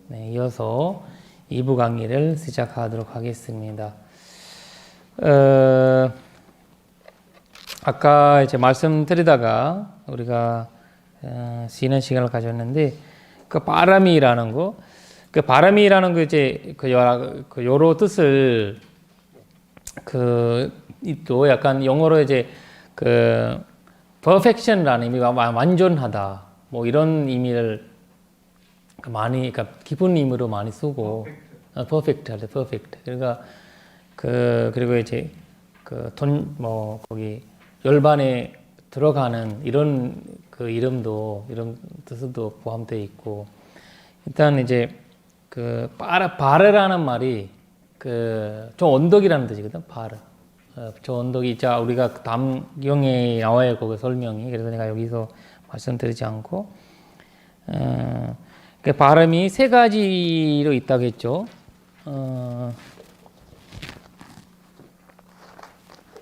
네, 이어서 2부 강의를 시작하도록 하겠습니다. 아까 이제 말씀드리다가 우리가 쉬는 시간을 가졌는데 그 바람이라는 거, 그 바람이라는 거 이제 그 여러 뜻을 또 약간 영어로 이제 그 perfection이라는 의미가 완전하다 뭐 이런 의미를 많이 그러니까 기쁜 의미로 많이 쓰고 perfect. 그러니까 그리고 이제 뭐 거기 열반에 들어가는 이런 그 이름도 이런 뜻도 포함되어 있고 일단 이제 그 바르라는 말이 저 언덕이라는 뜻이거든. 바르. 저 언덕이 자 우리가 다음 경에 나와요. 거기 설명이. 그래서 내가 여기서 말씀드리지 않고 그 발음이 세 가지로 있다고 했죠.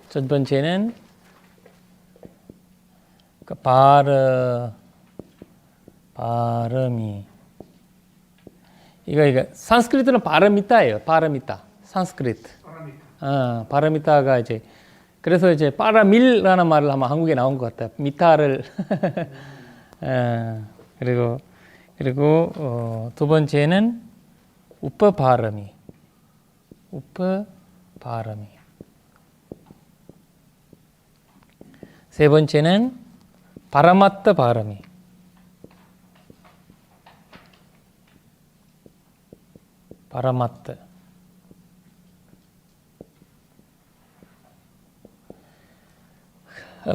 첫 번째는 그 발음이 이거 산스크리트는 바르미타예요. 바르미타. 산스크리트. 바르미타가 이제 그래서 이제 파라밀라는 말을 아마 한국에 나온 것 같아요. 미타를 그리고 두 번째는 우퍼 발음이. 세 번째는 바라마트 발음이. 바라마트.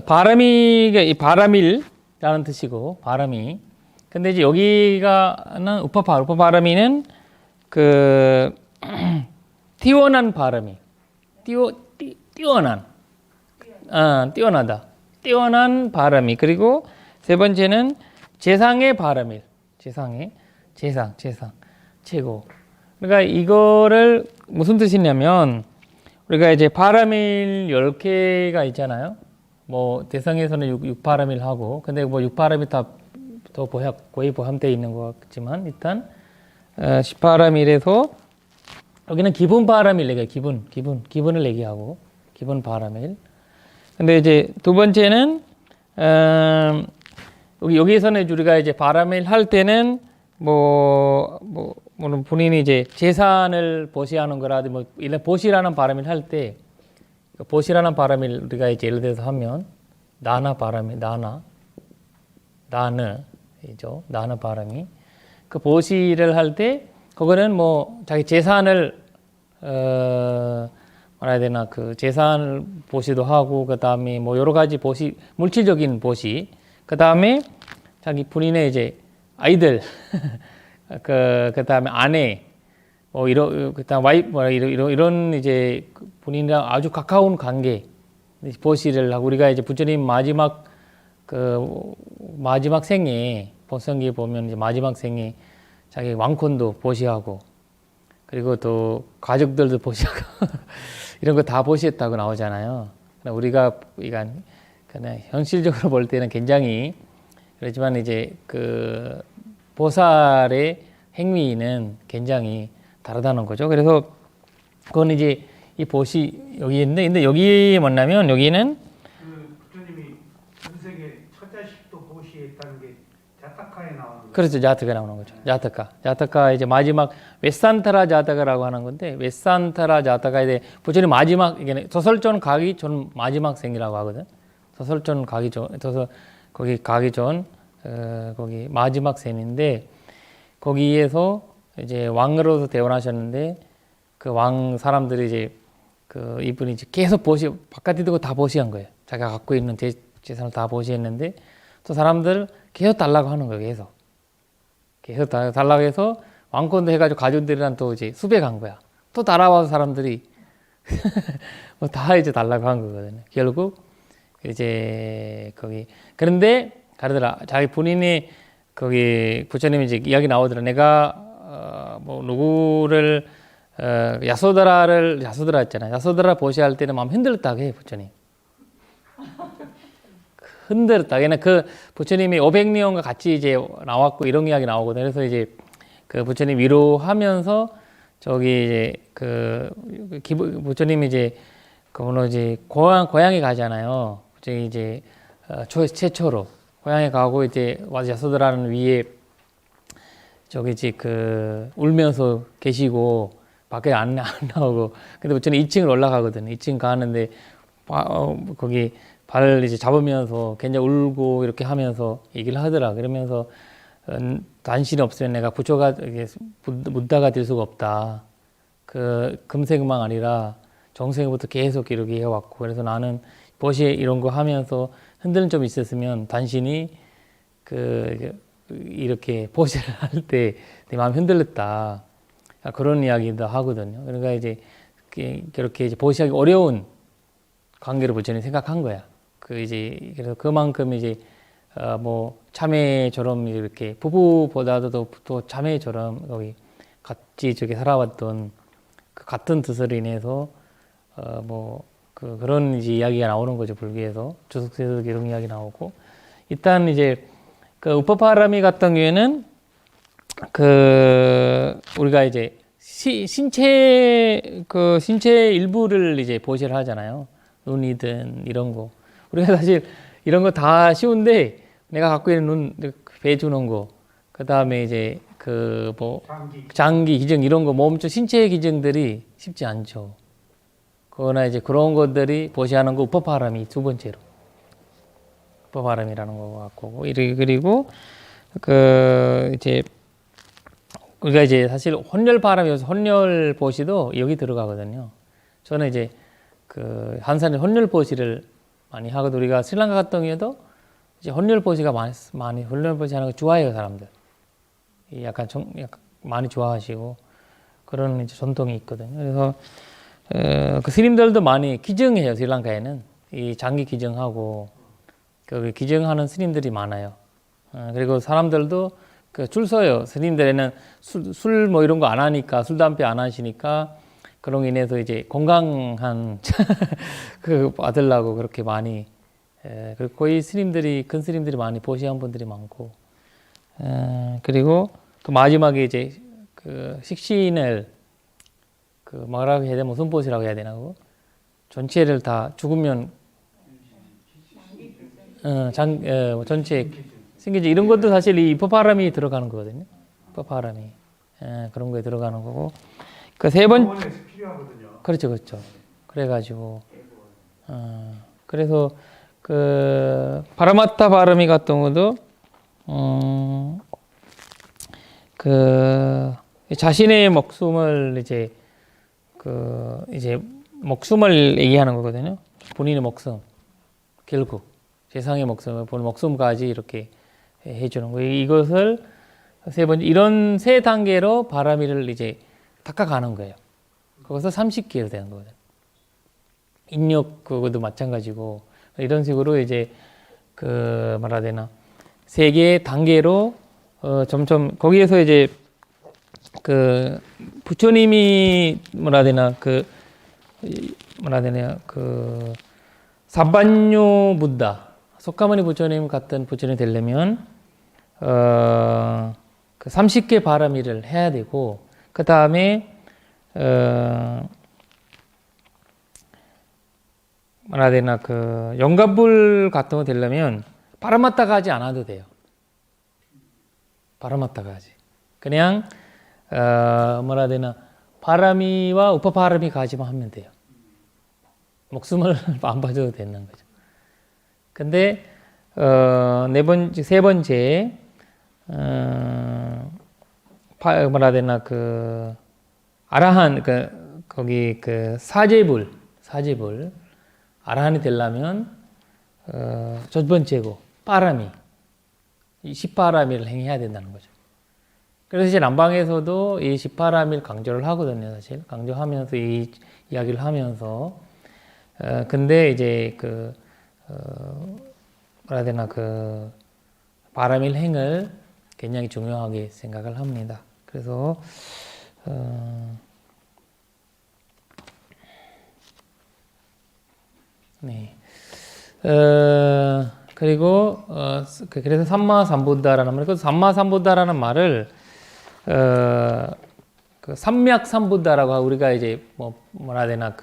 바람이 바람일이라는 뜻이고 바람이. 근데 이제 여기가는 우퍼 바람이는 그 뛰어난 바람이. 뛰어나다. 뛰어난 바람이. 그리고 세 번째는 재상의 바람일. 재상. 최고. 그러니까 이거를 무슨 뜻이냐면 우리가 이제 바람일 10개가 있잖아요. 뭐 대성에서는 6바람일 하고 근데 뭐 6바람이 다 더 거의 포함되어 있는 것 같지만 일단 10바람일에서 여기는 기본 바람일 얘기해요. 기본을 얘기하고 기본 바람일. 근데 이제 두 번째는 여기에서는 우리가 이제 바람일 할 때는 물론 본인이 이제 재산을 보시하는 거라든지 뭐 이런 보시라는 바람일 할 때 보시라는 바람일 우리가 이제 예를 들어서 하면 나나 바람이 나느이죠. 나느 바람이 그 보시를 할 때 그거는 뭐 자기 재산을 말해야 되나 그 재산을 보시도 하고 그 다음에 뭐 여러 가지 보시 물질적인 보시 그 다음에 자기 본인의 이제 아이들 그 다음에 아내 뭐 그다음 와이프 이런 이제 본인이랑 아주 가까운 관계 보시를 하고 우리가 이제 부처님 마지막 생에 법성기에 보면 이제 마지막 생에 자기 왕콘도 보시하고 그리고 또 가족들도 보시하고 이런 거 다 보시했다고 나오잖아요. 우리가 그냥 현실적으로 볼 때는 굉장히 그렇지만 이제 그 보살의 행위는 굉장히 다르다는 거죠. 그래서 그건 이제 이 보시 여기 있는데 근데 여기 뭐냐면 여기는 부처님이 전 세계 처자식도 보시했다는 게 자타카에 나오는 거죠. 그렇죠. 자타카 나오는 거죠. 자타카 이제 마지막 웨산타라 자타카라고 하는 건데 웨산타라 자타카에 대해 부처님 마지막 이게 서설전 가기 전 마지막 생이라고 하거든. 서설전 가기 전 거기 가기 전 거기 마지막 생인데 거기에서 이제 왕으로서 태어나셨는데 그 왕 사람들이 이제 그 이분이 이제 계속 바깥에 두고 다 보시한 거예요. 자기가 갖고 있는 재산을 다 보시했는데 또 사람들 계속 달라고 하는 거예요. 계속 달라고 해서 왕권도 해가지고 가족들이랑 또 이제 수배간 거야. 또 따라와서 사람들이 뭐 다 이제 달라고 한 거거든요. 결국 이제 거기 그런데 가르더라. 자기 본인이 거기 부처님이 이제 이야기 나오더라. 내가 뭐 누구를 야소드라 했잖아요. 야소드라 보시할 때는 마음 흔들었다고 해 부처님. 흔들었다. 그냥 그 부처님이 500년과 같이 이제 나왔고 이런 이야기 나오거든요. 그래서 이제 그 부처님 위로하면서 저기 이제 부처님이 이제 그분은 이제 고향에 가잖아요. 부처님이 이제 최초로 고향에 가고 이제 와서 야소드라는 위에 저기 이제 울면서 계시고 밖에 안 나오고 근데 부처님 2층을 올라가거든요. 2층 가는데 거기 발을 이제 잡으면서 굉장히 울고 이렇게 하면서 얘기를 하더라. 그러면서 단신이 없으면 내가 부처가 묻다가 될 수가 없다. 금생만 아니라 정생부터 계속 이렇게 해왔고 그래서 나는 보시에 이런 거 하면서 흔들림 좀 있었으면 단신이 이렇게 보시를 할 때 내 마음이 흔들렸다. 그런 이야기도 하거든요. 그러니까 이제 그렇게 이제 보시하기 어려운 관계를 부처님 생각한 거야. 그래서 그만큼 이제 자매처럼 이렇게 부부보다도 또 자매처럼 거기 같이 저기 살아왔던 그 같은 뜻으로 인해서 그런 이제 이야기가 나오는 거죠. 불교에서 주석세석 이런 이야기 나오고 일단 이제 우파파라미 같은 경우에는 우리가 이제 신체 일부를 이제 보시를 하잖아요. 눈이든 이런 거. 우리가 사실 이런 거 다 쉬운데 내가 갖고 있는 눈, 배 주는 거, 그 다음에 이제 장기 기증 이런 거 몸 신체의 기증들이 쉽지 않죠. 그거나 이제 그런 것들이 보시하는 거 우파파람이 두 번째로 우파파람이라는 거 같고 그리고 이제 우리가 이제 사실 혼혈바람이어서 혼혈보시도 여기 들어가거든요. 저는 이제 한산에 혼혈보시를 많이 하거든. 우리가 스리랑카 같은 경우에도 이제 혼혈보시가 많이 혼혈보시 하는 거 좋아해요, 사람들. 약간 많이 좋아하시고 그런 이제 전통이 있거든요. 그래서 스님들도 많이 기증해요, 스리랑카에는. 이 장기 기증하고 기증하는 스님들이 많아요. 그리고 사람들도 줄 서요. 스님들에는 술 이런 거 안 하니까, 술, 담배 안 하시니까, 그런 인해서 이제 건강한 받으려고 그렇게 많이, 거의 큰 스님들이 많이 보시한 분들이 많고, 그리고 마지막에 이제 식신을, 뭐라고 해야 되나, 무슨 보시라고 해야 되나, 그거? 전체를 다 죽으면, 전체, 생기지 이런 것도 사실 이 법화람이 들어가는 거거든요. 법화람이 그런 거에 들어가는 거고. 세 번 필요하거든요. 그렇죠. 그래가지고 그래서 파라마타 바람이 같은 것도 자신의 목숨을 이제 목숨을 얘기하는 거거든요. 본인의 목숨 결국 세상의 목숨을 본인 목숨까지 이렇게 해주는 거예요. 이것을 세 번째 이런 세 단계로 바라미를 이제 닦아가는 거예요. 거기서 30개로 되는 거거든요. 인력 그것도 마찬가지고 이런 식으로 이제 뭐라 되나 세 개의 단계로 점점 거기에서 이제 부처님이 뭐라 되나 사반뇨 부다 속가모니 부처님 같은 부처님 되려면 30개 바라미를 해야 되고 그 다음에 뭐라 되나 영갑불 같은 거 되려면 파라마타가 하지 않아도 돼요. 파라마타가 하지. 그냥 뭐라 되나 바라미와 우파바라미 가지만 하면 돼요. 목숨을 안 봐줘도 되는 거죠. 근데 세 번째 뭐라 되나 아라한 거기 사제불 아라한이 되려면 첫 번째고 파라미 10파라미를 행해야 된다는 거죠. 그래서 이제 남방에서도 이 10파라미를 강조를 하거든요. 사실 강조하면서 이 이야기를 하면서 근데 이제 뭐라 되나 바라밀 행을 굉장히 중요하게 생각을 합니다. 그래서 네. 그리고 그래서 삼마삼부다라는 말, 삼마삼부다라는 말을 그 삼맥삼부다라고 하고 우리가 이제 뭐라 해야 되나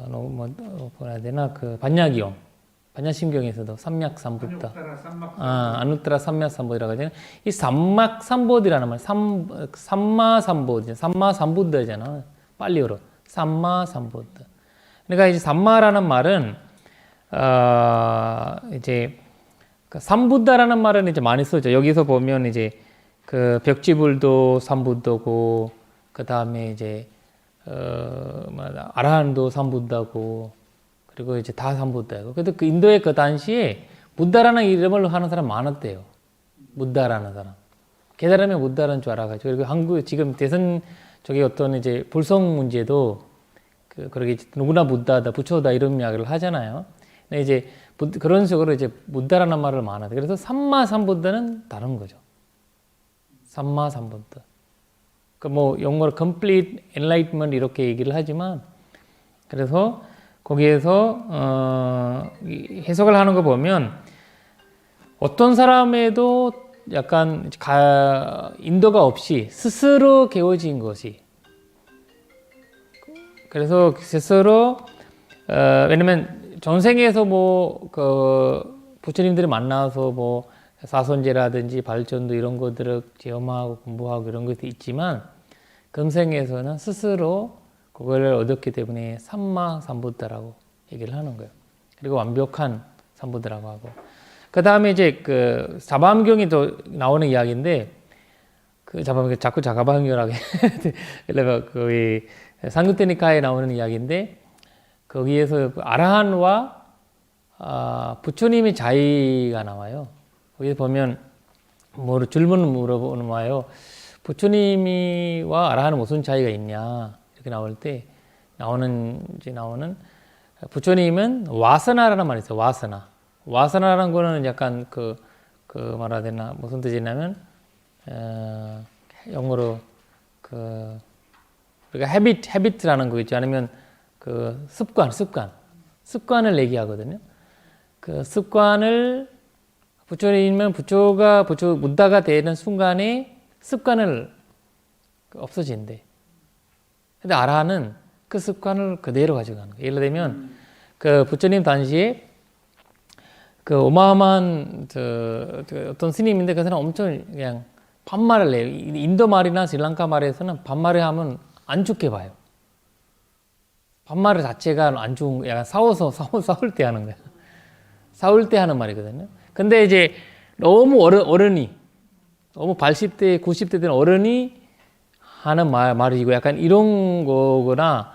뭐라 해야 되나 그 반야기용 반야심경에서도 삼맥삼부다 안육따라 삼막 아누트라 삼맥삼보디라고 하잖아요. 이 삼막삼보디라는 말 삼마삼보디 삼마삼부다잖아. 빨리어로 삼마삼부다. 그러니까 이제 삼마라는 말은 이제 그 삼부다라는 말은 이제 많이 쓰죠. 여기서 보면 이제 그 벽지불도 삼부다고 그 다음에 이제 아라한도 삼부다고 그리고 이제 다 삼부다고. 그래도 그 인도의 그 당시에 부다라는 이름을 하는 사람 많았대요. 부다라는 사람. 깨달으면 부다라는 줄 알아가지고. 그리고 한국 지금 대선 저기 어떤 이제 불성 문제도 그러게 누구나 부다다, 부처다 이런 이야기를 하잖아요. 근데 이제 그런 식으로 이제 부다라는 말을 많아요. 그래서 삼마삼부다는 다른 거죠. 삼마삼부다. 그 뭐 영어로 complete enlightenment 이렇게 얘기를 하지만 그래서 거기에서 해석을 하는 거 보면 어떤 사람에도 약간 인도가 없이 스스로 개워진 것이 그래서 스스로 왜냐면 전생에서 그 부처님들이 만나서 뭐 사선제라든지 발전도 이런 것들을 체험하고 공부하고 이런 것도 있지만 금생에서는 스스로 그걸 얻었기 때문에 삼마삼부다라고 얘기를 하는 거예요. 그리고 완벽한 삼부다라고 하고 그 다음에 이제 그 자바함경이 또 나오는 이야기인데 그 자바함경 자꾸 자가바함경이라고 그래서 거의 상규테니카에 나오는 이야기인데 거기에서 아라한과 부처님의 차이가 나와요. 거기서 보면 질문을 물어보는 거예요. 부처님이와 아라한은 무슨 차이가 있냐 이렇게 나올 때 나오는 부처님은 와서나라는 말이 있어요. 와서나라는 거는 약간 그 말해야 되나 무슨 뜻이냐면 영어로 우리가 헤비트라는 거 있죠. 아니면 그 습관을 얘기하거든요. 그 습관을 부처님은 부처 무다가 되는 순간에 습관을 없어진대. 근데 아라한은 그 습관을 그대로 가지고 가는 거예요. 예를 들면 그 부처님 당시에 그 어마어마한 어떤 스님인데 그 사람 엄청 그냥 반말을 해요. 인도 말이나 스리랑카 말에서는 반말을 하면 안 좋게 봐요. 반말 자체가 안 좋은, 약간 싸울 때 하는 거야. 싸울 때 하는 말이거든요. 근데 이제 너무 어른이, 너무 80대, 90대 된 어른이 하는 말이고 약간 이런 거거나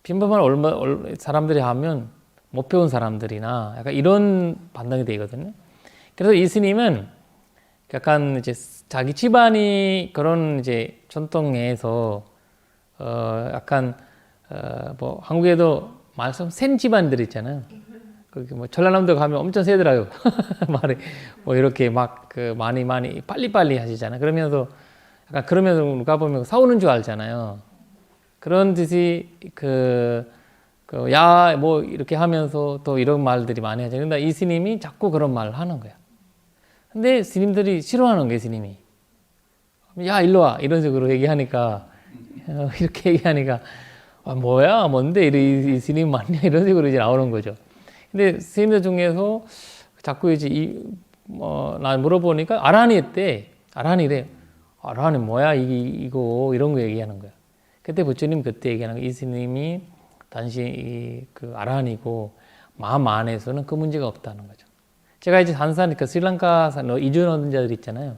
빈번한 사람들이 하면 못 배운 사람들이나 약간 이런 반응이 되거든요. 그래서 이 스님은 약간 이제 자기 집안이 그런 이제 전통에서 약간 뭐 한국에도 말씀 센 집안들 있잖아요. 거기 뭐 전라남도 가면 엄청 세더라고요. 말이 뭐 이렇게 막 많이 빨리빨리 하시잖아요. 그러면서 누가 보면 싸우는 줄 알잖아요. 그런 듯이 뭐 이렇게 하면서 또 이런 말들이 많이 하죠. 근데 이 스님이 자꾸 그런 말을 하는 거야. 근데 스님들이 싫어하는 거예요, 스님이. 야, 일로 와. 이런 식으로 얘기하니까, 이렇게 얘기하니까, 뭐야, 뭔데, 이 스님 맞냐? 이런 식으로 이제 나오는 거죠. 근데 스님들 중에서 자꾸 이제 나 물어보니까 아라한이 했대. 아라한이래. 아라한이 뭐야, 이거, 이런 거 얘기하는 거야. 그때 부처님 그때 얘기하는 거야. 이 스님이 단지 그 아라한이고, 마음 안에서는 그 문제가 없다는 거죠. 제가 이제 스리랑카 이주노동자들 있잖아요.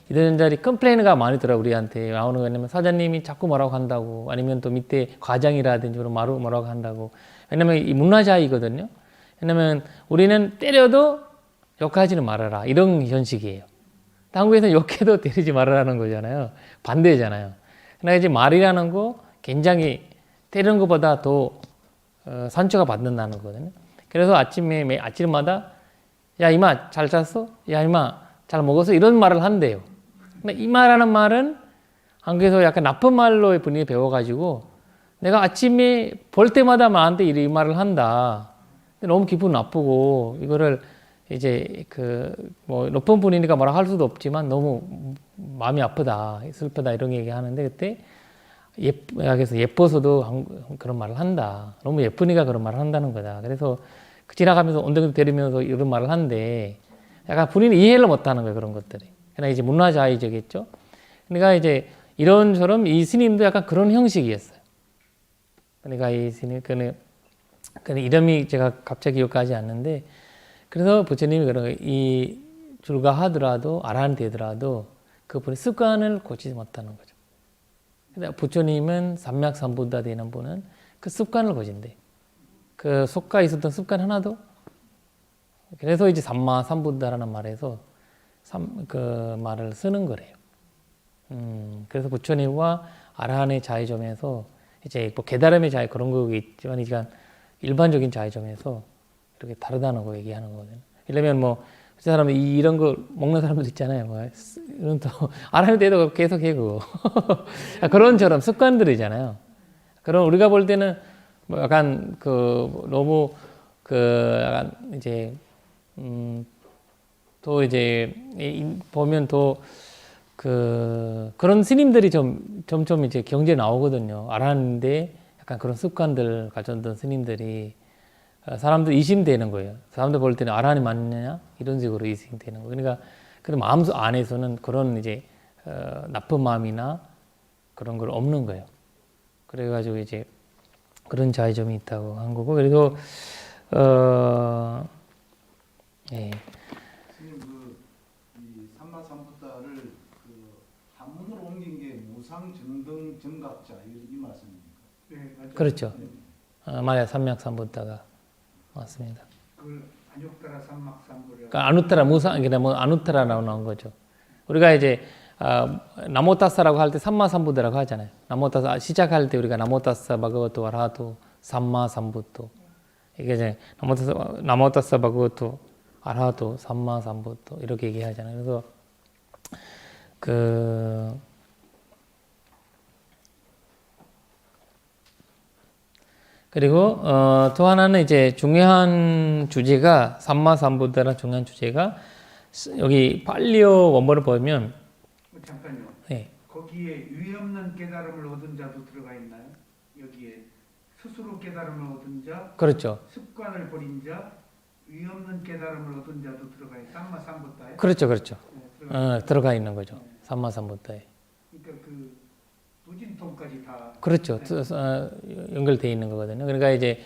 이주노동자들이 컴플레인가 많이 들어요. 우리한테 나오는 거 왜냐면 사장님이 자꾸 뭐라고 한다고 아니면 또 밑에 과장이라든지 뭐라고 한다고. 왜냐면 이 문화자이거든요. 왜냐면 우리는 때려도 욕하지는 말아라. 이런 현식이에요. 한국에서는 욕해도 때리지 말아라는 거잖아요. 반대잖아요. 그러나 이제 말이라는 거 굉장히 때리는 것보다 더 상처가 받는다는 거거든요. 그래서 아침마다 야, 이마 잘 잤어? 야, 이마 잘 먹었어? 이런 말을 한대요. 근데 이마라는 말은 한국에서 약간 나쁜 말로 분위기 배워가지고 내가 아침에 볼 때마다 나한테 이 말을 한다. 근데 너무 기분 나쁘고 이거를 이제 그 뭐 높은 분이니까 뭐라 할 수도 없지만 너무 마음이 아프다, 슬프다 이런 얘기 하는데 그때 그래서 예뻐서도 그런 말을 한다. 너무 예쁘니까 그런 말을 한다는 거다. 그래서 지나가면서 엉덩이 때리면서 이런 말을 하는데 약간 본인이 이해를 못하는 거예요, 그런 것들이. 그냥 이제 문화자의적이겠죠. 그러니까 이제 이런처럼 이 스님도 약간 그런 형식이었어요. 그러니까 이 스님 그 이름이 제가 갑자기 기억하지 않는데 그래서 부처님이 그런 이 불가하더라도 아라한이 되더라도 그분의 습관을 고치지 못하는 거죠. 근데 부처님은 삼맥삼부다 되는 분은 그 습관을 고친대. 그 속가 있었던 습관 하나도. 그래서 이제 삼마삼부다라는 말에서 그 말을 쓰는 거래요. 그래서 부처님과 아라한의 차이점에서 이제 뭐 깨달음의 차이 그런 거 있지만 이제 일반적인 차이점에서 이렇게 다르다는 거 얘기하는 거거든요. 이러면 뭐 그 사람은 이런 거 먹는 사람도 있잖아요. 뭐 이런 또 아라한이 돼도 계속 해 그거. 그런처럼 습관들이잖아요. 그럼 우리가 볼 때는 뭐 약간 그 너무 그 약간 이제 또 이제 보면 또 그런 스님들이 점점 이제 경제에 나오거든요. 아라한인데 약간 그런 습관들 가졌던 스님들이 사람들 의심되는 거예요. 사람들 볼 때는 아라한이 맞느냐 이런 식으로 의심되는 거예요. 그러니까 그 마음 안에서는 그런 이제 나쁜 마음이나 그런 걸 없는 거예요. 그래가지고 이제 그런 차이점이 있다고 한 거고 그래서 예. 선생님 이 삼마삼부타를 그 한문으로 옮긴 게 무상정등 정각자 이 말씀입니까? 네, 맞아요. 그렇죠. 네. 마야 삼맥삼부타가 맞습니다. 그걸 안욕따라 삼막삼부를. 그러니까 아누타라 무상 그냥 뭐 아누타라 나오는 거죠. 우리가 이제 나모타사라고 할 때 삼마삼부다라고 하잖아요. 나모타사 시작할 때 우리가 나모타사 바가와토 아라하토 삼마삼부토 이게 이제 나모타사 바가와토 아라하토 삼마삼부토 이렇게 얘기하잖아요. 그래서 그리고 또 하나는 이제 중요한 주제가 삼마삼부다라는 중요한 주제가 여기 팔리오 원본을 보면 잠깐요. 네. 거기에 유의 없는 깨달음을 얻은 자도 들어가 있나요? 여기에 스스로 깨달음을 얻은 자, 그렇죠. 습관을 버린 자, 유의 없는 깨달음을 얻은 자도 들어가 있어요. 삼마삼부타에. 그렇죠, 그렇죠. 네, 들어가 있는 거죠. 네. 삼마삼부타에. 그러니까 그 도진통까지 다. 그렇죠. 네. 연결되어 있는 거거든요. 그러니까 이제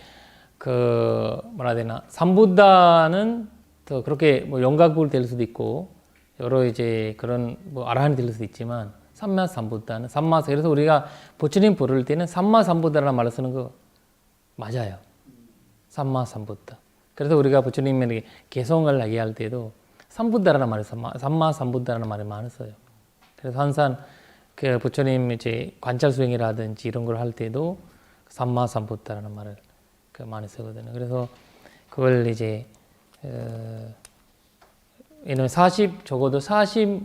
그 뭐라 해야 되나 삼부다는 더 그렇게 뭐 영각을 될 수도 있고 여러 이제 그런 뭐 아라한이 될 수도 있지만 삼마삼부다는 그래서 우리가 부처님 부를 때는 삼마삼부다라는 말을 쓰는 거 맞아요. 삼마삼부다. 그래서 우리가 부처님에게 개성을 얘기할 때도 삼부다라는 말을 삼마삼부다라는 말을 많이 써요. 그래서 항상 그 부처님 이제 관찰 수행이라든지 이런 걸 할 때도 삼마삼부다라는 말을 많이 쓰거든요. 그래서 그걸 이제 왜냐면 적어도 40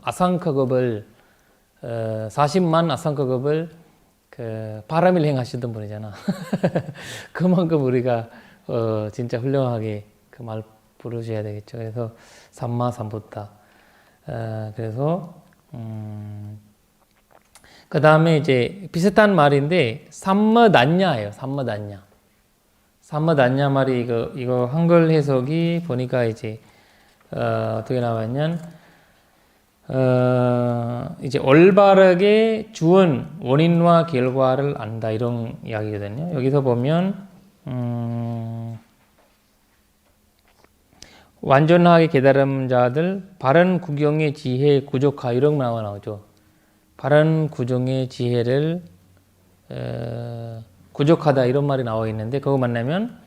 아상카급을 40만 아상카급을 그 바람일 행하시던 분이잖아. 그만큼 우리가 진짜 훌륭하게 그 말 부르셔야 되겠죠. 그래서 삼마삼부타. 그래서 그 다음에 이제 비슷한 말인데 삼마단냐예요. 삼마단냐. 삼마단냐 말이 이거 한글 해석이 보니까 이제 어떻게 나왔냐면 이제 올바르게 주은 원인과 결과를 안다 이런 이야기거든요. 여기서 보면 완전하게 깨달은 자들 바른 구경의 지혜 구족하 이런 말이 나오죠. 바른 구경의 지혜를 구족하다 이런 말이 나와 있는데 그거 만나면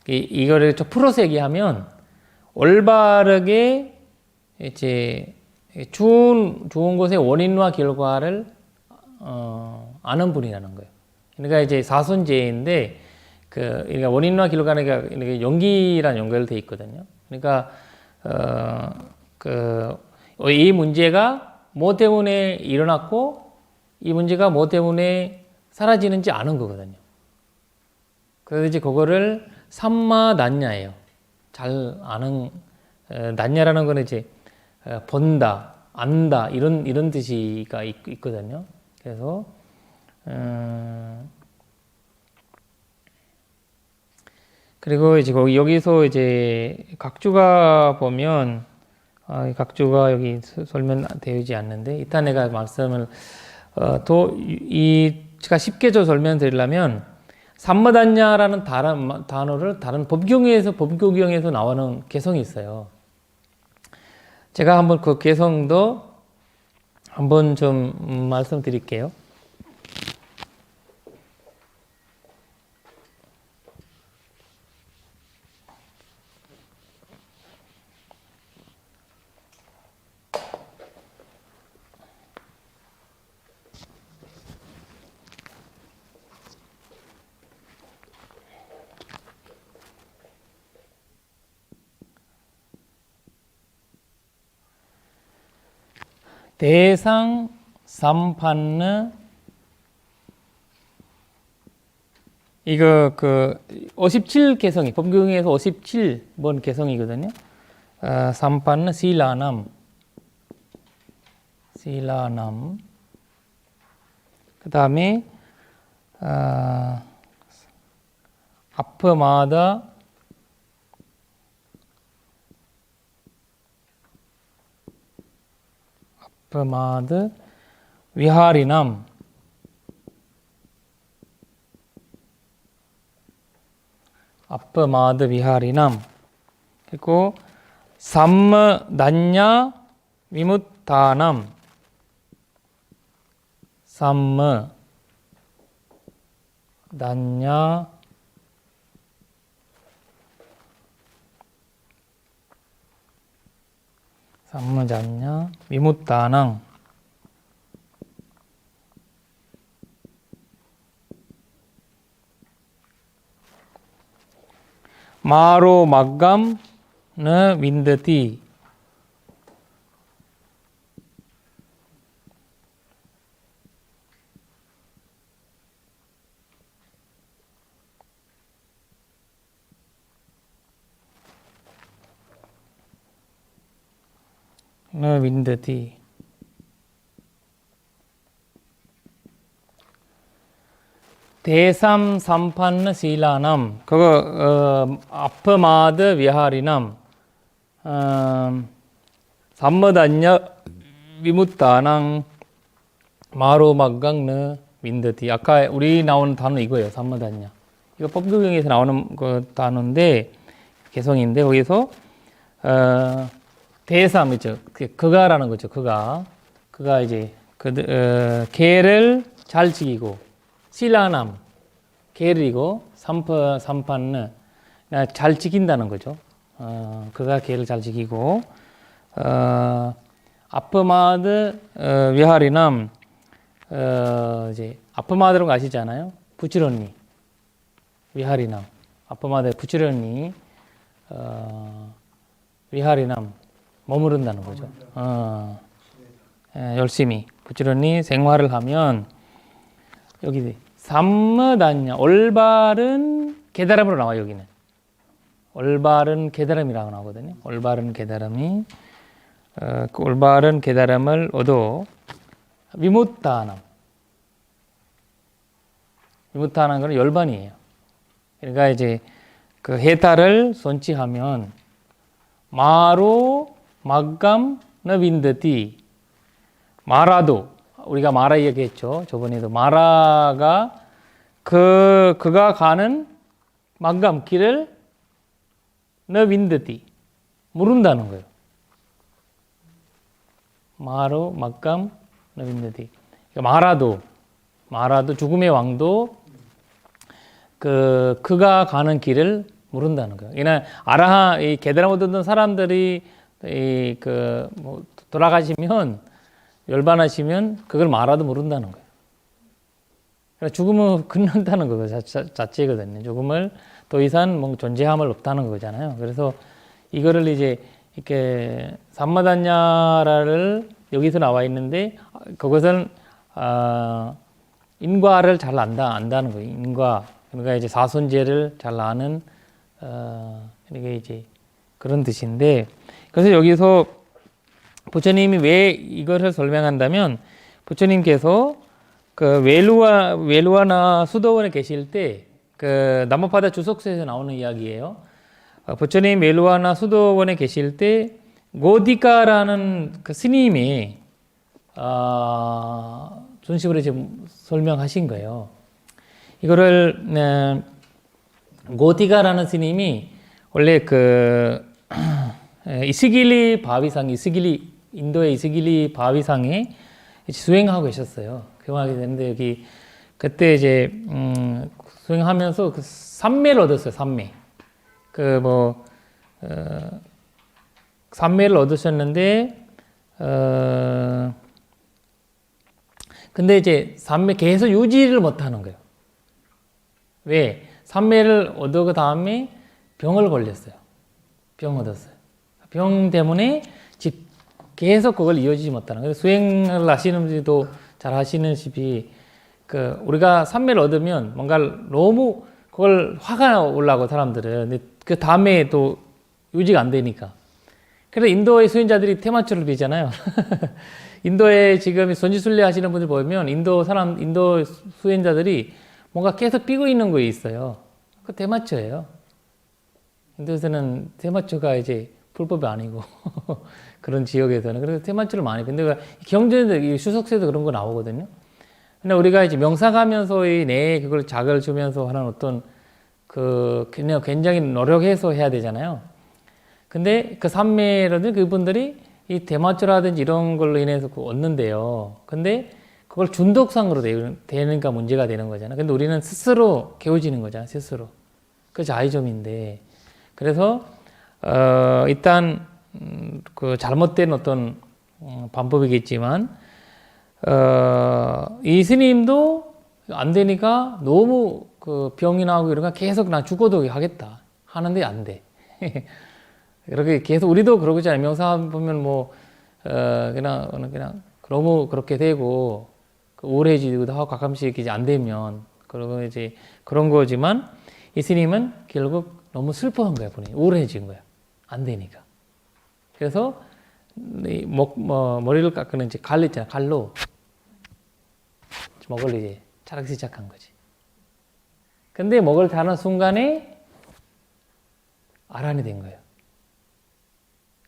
이거를 좀 풀어서 얘기하면 올바르게 이제 좋은 것의 원인과 결과를 아는 분이라는 거예요. 그러니까 이제 사선제인데 그러니까 원인과 결과는 이렇게 연기랑 연결돼 있거든요. 그러니까 이 문제가 뭐 때문에 일어났고 이 문제가 뭐 때문에 사라지는지 아는 거거든요. 그래서 이제 그거를 삼마단냐예요. 잘 아는 단냐라는 거는 이제 본다, 안다 이런 뜻이가 있거든요. 그래서 그리고 이제 여기서 이제 각주가 보면 이 각주가 여기 설명되지 않는데 이따 내가 말씀을 제가 쉽게 좀 설명드리려면 삼마단냐라는 단어를 다른 법규경에서 나오는 개성이 있어요. 제가 한번 그 개성도 한번 좀 말씀드릴게요. 대상 삼판느 이거 57 개성이 법규경에서 57번 개성이거든요. 삼판느 실라남 그 다음에 아프마다 위하리남 그리고 삼마단냐 위무타남 삼마단냐 위무타낭 마로 막감 너 윈드티 대삼 삼판느 실라남 그거 아프마드 위하리남 삼마단냐 위무타낭 마로막강느 윈드티 아까 우리 나오는 단어 이거예요. 삼마단냐 이거 법규경에서 나오는 그 단어인데 개성인데 거기서 대삼이죠. 그가라는 거죠. 그가 이제 개를 잘 지키고 실라남 개를이고 삼판은 잘 지킨다는 거죠. 그가 개를 잘 지키고 아프마드 위하리남 이제 아프마드라는 거 아시잖아요. 부츠런니 위하리남 아프마드 부츠런니 위하리남 머무른다는 거죠. 열심히 부지런히 생활을 하면 여기 삼마단냐 올바른 깨달음으로 나와요. 여기는 올바른 깨달음이라고 나오거든요. 올바른 깨달음이 그 올바른 깨달음을 얻어 위무타남 거는 열반이에요. 그러니까 이제 그 해탈을 손치하면 마로 막감 너 윈드티 마라도 우리가 마라 얘기했죠. 저번에도 마라가 그가 가는 막감 길을 너 윈드티 모른다는 거예요. 마로 막감 너 윈드티 마라도 죽음의 왕도 그가 가는 길을 모른다는 거예요. 그냥 이 게다람을 듣는 사람들이 돌아가시면 열반하시면 그걸 말아도 모른다는 거예요. 그러니까 죽음을 끝난다는 거 자체거든요. 죽음을 더 이상 존재함을 없다는 거잖아요. 그래서 이거를 이제 이렇게 삼마단냐를 여기서 나와 있는데 그것은 인과를 잘 안다는 거예요. 인과 그러니까 이제 사손제를 잘 아는 이게 이제 그런 뜻인데, 그래서 여기서 부처님이 왜 이것을 설명한다면, 부처님께서 그 웰루아나 수도원에 계실 때 그 남모파다 주석서에서 나오는 이야기예요. 부처님 웰루아나 수도원에 계실 때 고디카라는 그 스님이 중심으로 이제 설명하신 거예요. 이거를 고디카라는 스님이 원래 그 이스길리 바위상, 인도의 이스길리 바위상에 수행하고 계셨어요. 수행하게 되는데 여기 그때 이제 수행하면서 그 삼매를 얻었어요. 삼매. 삼매를 얻으셨는데 근데 이제 삼매 계속 유지를 못하는 거예요. 왜? 삼매를 얻은 다음에 병을 걸렸어요. 병 얻었어요. 병 때문에 계속 그걸 이어지지 못하는 거예요. 수행을 하시는 분들도 잘 하시는시피 우리가 삼매를 얻으면 뭔가 너무 그걸 화가 올라고 사람들은. 근데 그 다음에 또 유지가 안 되니까. 그래서 인도의 수행자들이 테마초를 비잖아요. 인도에 지금 선지순례 하시는 분들 보면 인도 수행자들이 뭔가 계속 삐고 있는 거 있어요. 그 대마초예요. 인도에서는 대마초가 이제 불법이 아니고 그런 지역에서는 그래서 대마초를 많이. 근데 경전에도 수석세도 그런 거 나오거든요. 근데 우리가 이제 명상하면서의 내 그걸 자극을 주면서 하는 어떤 그냥 굉장히 노력해서 해야 되잖아요. 근데 그 삼매라든지 그분들이 이 대마초라든지 이런 걸로 인해서 얻는데요. 근데 그걸 중독상으로 되니까 문제가 되는 거잖아요. 근데 우리는 스스로 개워지는 거잖아요. 스스로. 그 자의점인데. 그래서 일단 그 잘못된 어떤 방법이겠지만 이 스님도 안 되니까 너무 그 병이 나고 이러니까 계속 나 죽어도 하겠다 하는데 안 돼. 이렇게 계속 우리도 그러고 있잖아요. 명상 보면 그냥 너무 그렇게 되고 우울해지기도 하고 가끔씩 이제 안 되면 그러고 이제 그런 거지만 이 스님은 결국 너무 슬퍼한 거야. 본인이 우울해진 거야. 안 되니까. 그래서 머리를 깎는 이제 칼 있잖아. 칼로 목을 이제 자르기 시작한 거지. 근데 목을 자르는 순간에 아란이 된 거예요.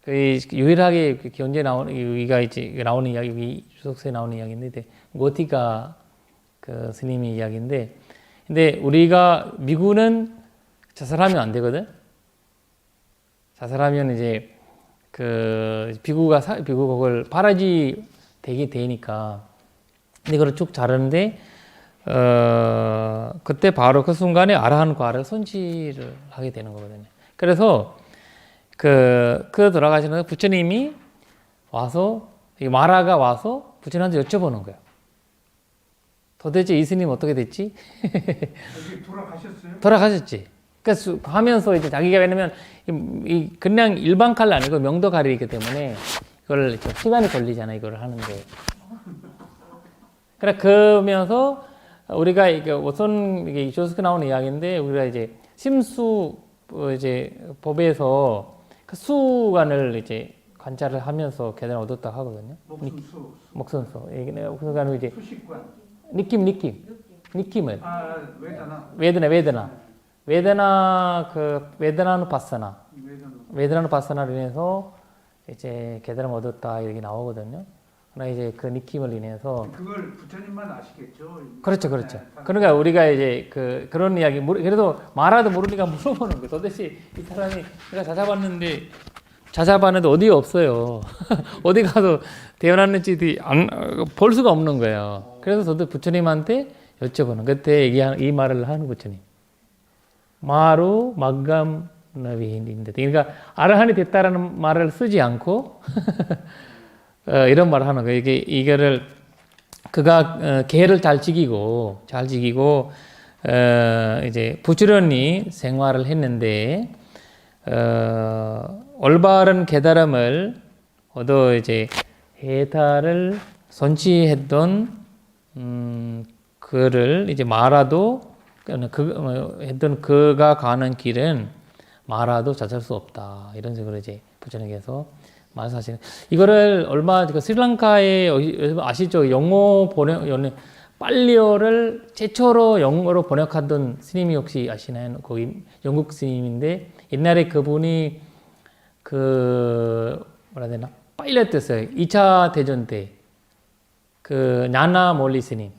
유일하게 경제 여기가 이제 나오는 이야기, 주석서에 나오는 이야기인데, 고티카 그 스님의 이야기인데, 근데 우리가 미국은 자살하면 안 되거든. 자살하면 이제 비구가 그걸 파라지 되게 되니까. 근데 그걸 쭉 자르는데, 그때 바로 그 순간에 아라한 과를 손질을 하게 되는 거거든요. 그래서 돌아가시는 부처님이 와서, 마라가 와서 부처님한테 여쭤보는 거예요. 도대체 이 스님 어떻게 됐지? 여기 돌아가셨어요? 돌아가셨지. 그러니까 하면서 이제 자기가 왜냐면 그냥 일반 칼이 아니고 명도 칼이기 때문에 이걸 시간이 걸리잖아요. 이걸 하는데. 그러면서 우리가 이게 우선 이게 조스크 나오는 이야기인데 우리가 이제 심수 이제 법에서 그 수관을 이제 관찰을 하면서 계단을 얻었다 하거든요. 목선수. 이게 그러니까 이제 수식관. 느낌을. 웨드나는 바사나로 인해서 이제 계단을 얻었다 이렇게 나오거든요. 그러나 이제 그 느낌을 인해서 그걸 부처님만 아시겠죠. 그렇죠. 그러니까 우리가 이제 그런 이야기 그래도 말아도 모르니까 물어보는 거예요. 도대체 이 사람이 내가 찾아봤는데 어디 없어요. 어디 가서 태어났는지 볼 수가 없는 거예요. 그래서 저도 부처님한테 여쭤보는 그때 이 말을 하는 부처님. 마루 막감 나비인데 그러니까 아라한이 됐다라는 말을 쓰지 않고 이런 말을 하는 거예요. 이거를 그가 계를 잘 지키고 이제 부지런히 생활을 했는데 올바른 깨달음을 얻어 이제 해탈을 선취했던 그를 이제 말아도 했던 그가 가는 길은 마라도 찾을 수 없다. 이런 식으로 이제 부처님께서 말씀하시는. 이거를 얼마 그 스리랑카에 아시죠? 영어 번역 빨리어를 최초로 영어로 번역하던 스님이 혹시 아시나요? 거기 영국 스님인데 옛날에 그분이 그 뭐라 해야 되나? 파일럿이었어요. 2차 대전 때 그 냐나 몰리 스님.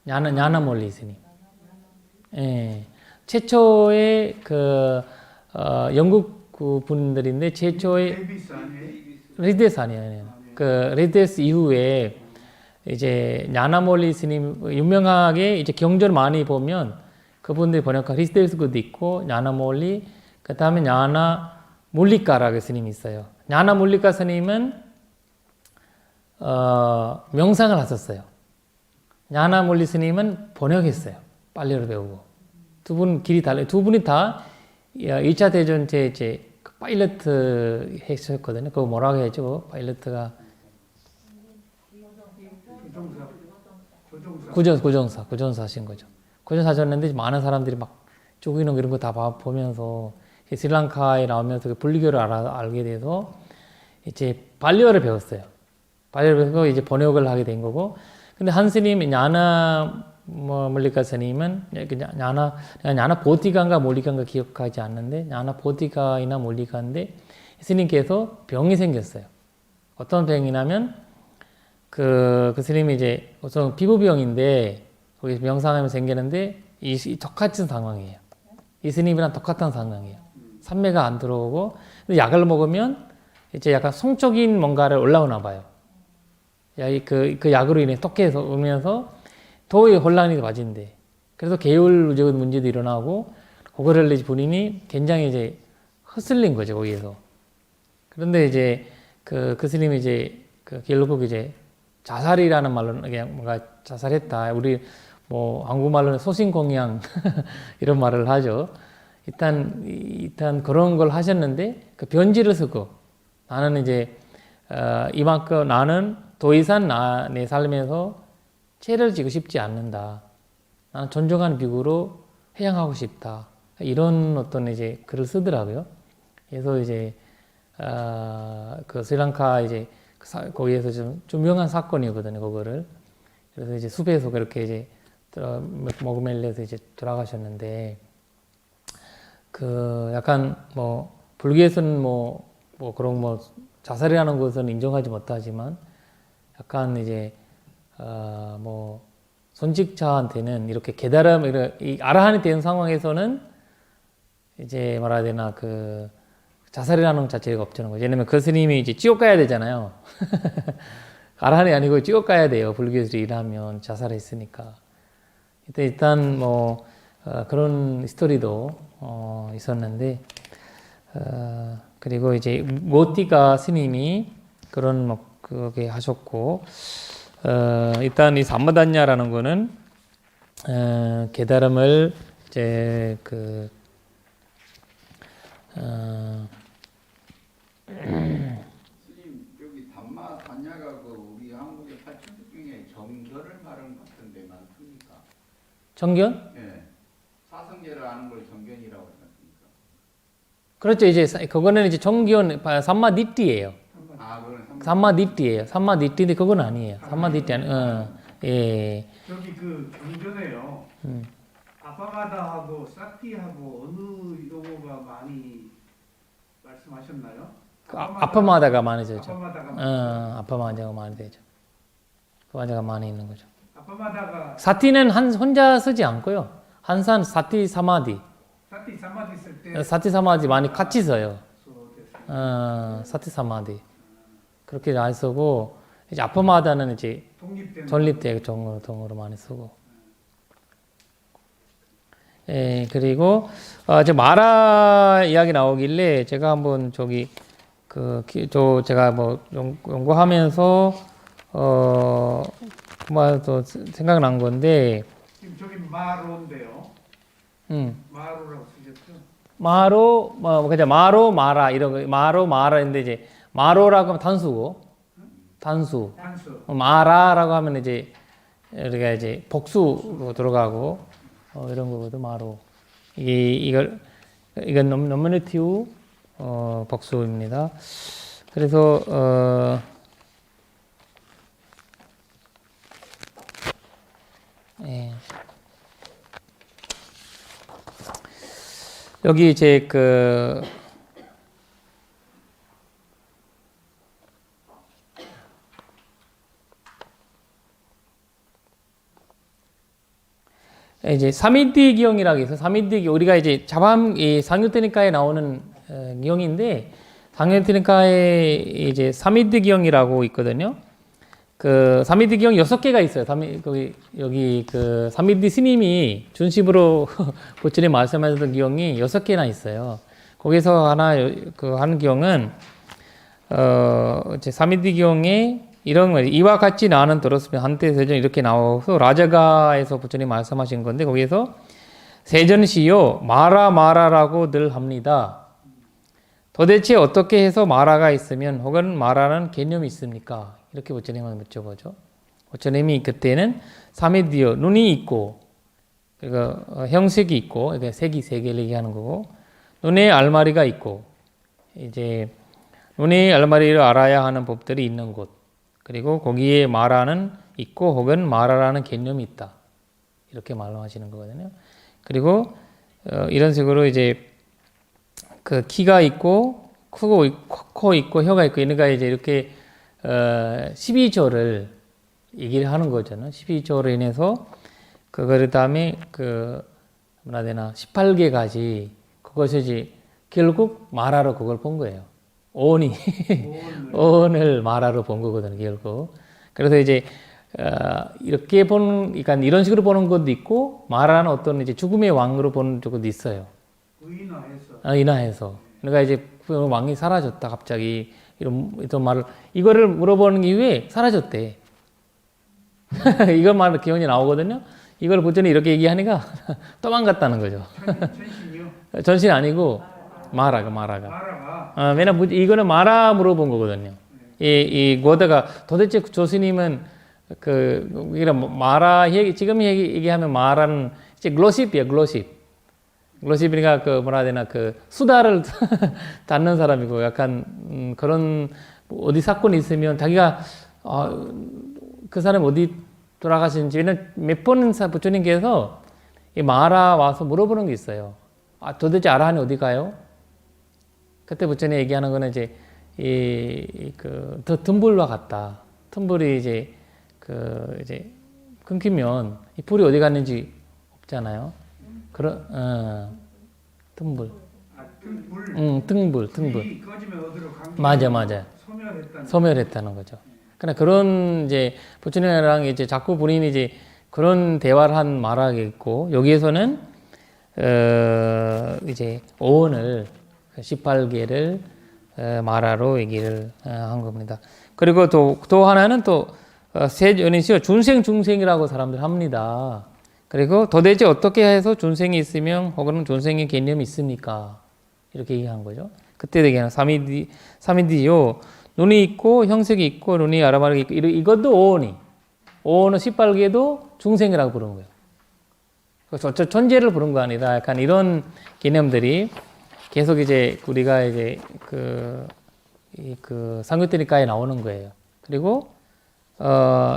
냐나 몰리 스님. 예. 최초의 그 영국 그 분들인데 최초의 데이비스 아니에요? 리데스 아니에요. 그 리데스 이후에 이제 냐나몰리 스님 유명하게 이제 경전 많이 보면 그분들이 번역한 리데스도 있고 냐나몰리 그다음에 냐나 몰리카라고 스님이 있어요. 냐나 몰리카 스님은 명상을 하셨어요. 냐나 몰리 스님은 번역했어요. 빨리어를 배우고 두 분 길이 달라요. 두 분이 다 2차 대전 때 이제 파일럿 했었거든요. 그거 뭐라고 해야죠? 파일럿가 구정사 하신 거죠. 구정사 하셨는데 많은 사람들이 막 죽이는 이런 거 다 보면서 스리랑카에 나오면서 불교를 알게 돼서 이제 발리어를 배웠어요. 발리어를 배우고 이제 번역을 하게 된 거고. 근데 한 스님 냐나 몰리카 스님은 냐나 보티가인가 몰리카인가 기억하지 않는데 냐나 보티가이나 몰리카인데 스님께서 병이 생겼어요. 어떤 병이냐면 그 스님이 이제 우선 피부병인데 거기서 명상하면 생기는데 이 똑같은 상황이에요. 이 스님이랑 똑같은 상황이에요. 산매가 안 들어오고 근데 약을 먹으면 이제 약간 성적인 뭔가를 올라오나 봐요. 그 약으로 인해 독해서 오면서 더 혼란이 빠진대. 그래서 계율적 문제도 일어나고 그거를 이제 본인이 굉장히 이제 헛슬린 거죠 거기에서. 그런데 이제 그 스님이 이제 결국 이제 자살이라는 말로 그냥 뭔가 자살했다. 우리 뭐 한국말로는 소신공양 이런 말을 하죠. 일단 그런 걸 하셨는데 그 변지를 쓰고 나는 이제 이만큼 나는 더 이상 내 삶에서 죄를 지고 싶지 않는다. 나는 존중하는 비구로 해양하고 싶다. 이런 어떤 이제 글을 쓰더라고요. 그래서 이제 그 스리랑카 이제 거기에서 좀 유명한 사건이거든요. 그거를. 그래서 이제 숲에서 그렇게 이제 먹으멜려서 이제 돌아가셨는데 그 약간 뭐 불교에서는 뭐 그런 뭐 자살이라는 것은 인정하지 못하지만 약간 이제 뭐 선직자한테는 이렇게 깨달음 이 아라한이 된 상황에서는 이제 말해야 되나 그 자살이라는 것 자체가 없다는 거죠. 왜냐면 그 스님이 이제 지옥 가야 되잖아요. 아라한이 아니고 지옥 가야 돼요. 불교에서 일하면 자살했으니까. 일단 뭐 그런 스토리도 있었는데 그리고 이제 모티가 스님이 그런 뭐 그렇게 하셨고 일단 이 삼마단냐라는 거는 깨달음을 이제 스님 여기 담마 단야가 그 우리 한국의 8천국 중에 정견을 말하는 것 같은데 많습니까? 정견? 예. 사성제를 아는 걸 정견이라고 하지 않습니까? 그렇죠. 이제 그거는 이제 정견 삼마디띠예요. 아, 그건 삼마디띠예요. 삼마디띠인데 그건 아니에요. 삼마디띠 아니. 예. 저기 그 경전에요. 아파마다하고 사티하고 어느 용어가 많이 말씀하셨나요? 아파마다가 많이 되죠. 아파마다가 아파마다가 많이 되죠. 아파마다가 많이 있는 거죠. 아파마다가 사티는 혼자 쓰지 않고요. 한산 사티 사마디. 사티 사마디 쓸 때 사티 사마디 많이 같이 써요. 됐어요. 사티 사마디. 그렇게 안 쓰고 이제 아파마다는 이제 전립대 정으로 많이 쓰고. 예, 그리고 이제 마라 이야기 나오길래 제가 한번 저기 제가 뭐 연구하면서 그만 또 생각난 건데 지금 저기 마로인데요. 마로라고 쓰셨죠? 마로 그냥 마로 마라 이런 거 마로 마라인데 이제 마로라고 하면 단수고 단수 마라라고 하면 이제 우리가 이제 복수로 들어가고 이런 거거든 마로 이걸 이건 노미네티브 복수입니다. 그래서 예. 여기 이제 이제 사미디 기형이라고 해서 사미디 기형 우리가 이제 이 상유테니카에 나오는 기형인데 상유테니카에 이제 사미디 기형이라고 있거든요. 그 사미디 기형 6개가 있어요. 여기 그 사미디 스님이 중심으로 부처님 말씀하셨던 기형이 6개나 있어요. 거기서 한 기형은 이제 사미디 기형에 이런 거 이와 같이 나는 들었으면 한때 세전 이렇게 나와서 라자가에서 부처님 말씀하신 건데 거기에서 세전시요 마라라고 늘 합니다. 도대체 어떻게 해서 마라가 있으면 혹은 마라는 개념이 있습니까? 이렇게 부처님은 여쭤보죠. 부처님이 그때는 사미디요 눈이 있고 그리고 형색이 있고 그러니까 색이 세 개를 얘기하는 거고 눈에 알마리가 있고 이제 눈에 알마리를 알아야 하는 법들이 있는 곳 그리고 거기에 마라는 있고 혹은 마라라는 개념이 있다. 이렇게 말씀하시는 거거든요. 그리고 이런 식으로 이제 그 키가 있고 코 있고 혀가 있고 그러니까 이제 이렇게 12조를 얘기를 하는 거잖아요. 12조로 인해서 그거를 다음에 뭐라 해야 되나 18개 가지 그것을 이제 결국 마라로 그걸 본 거예요. 오온을 마라로 본 거거든요, 결국. 그래서 이제, 이렇게 그러니까 이런 식으로 보는 것도 있고, 마라는 어떤 이제 죽음의 왕으로 보는 것도 있어요. 인화해서. 그러니까 이제 그 왕이 사라졌다, 갑자기. 이런 말을, 이거를 물어보는 이후에 사라졌대. 이거 말 기원이 나오거든요. 이걸 부처님 이렇게 얘기하니까 도망갔다는 거죠. 전신이요? 전신 아니고, 마라가. 왜냐면 이거는 마라 물어본 거거든요. 이 고다가 도대체 조스님은 이런 마라 지금 얘기하면 마라는 이제 글로십이에요, 글로십. 글로십이니까 뭐라 해야 되나 수다를 닫는 사람이고 약간 그런 어디 사건이 있으면 자기가 그 사람이 어디 돌아가신지 왜냐면 몇 번 부처님께서 이 마라 와서 물어보는 게 있어요. 도대체 아라한이 어디 가요? 그때 부처님 얘기하는 거는 이제 tum불과 같다. tum불이 이제 이제 끊기면 이 불이 어디 갔는지 없잖아요. tum불. tum불. 불이 꺼지면 어디로 간 게 맞아. 소멸했다는 거죠. 그러나 그런 이제 부처님이랑 이제 자꾸 본인이 이제 그런 대화를 한 말하게 있고 여기에서는 이제 오온을 18개를 마라로 얘기를 한 겁니다. 그리고 또 하나는 세전이시요 중생이라고 사람들 합니다. 그리고 도대체 어떻게 해서 중생이 있으면 혹은 중생의 개념이 있습니까? 이렇게 얘기한 거죠. 그때 얘기하는 사미디요 눈이 있고 형색이 있고 눈이 아라마르가 있고 이것도 오온은 18개도 중생이라고 부르는 거예요. 존재를 부른 거 아니다. 약간 이런 개념들이 계속 이제 우리가 이제 상유테니카에 나오는 거예요. 그리고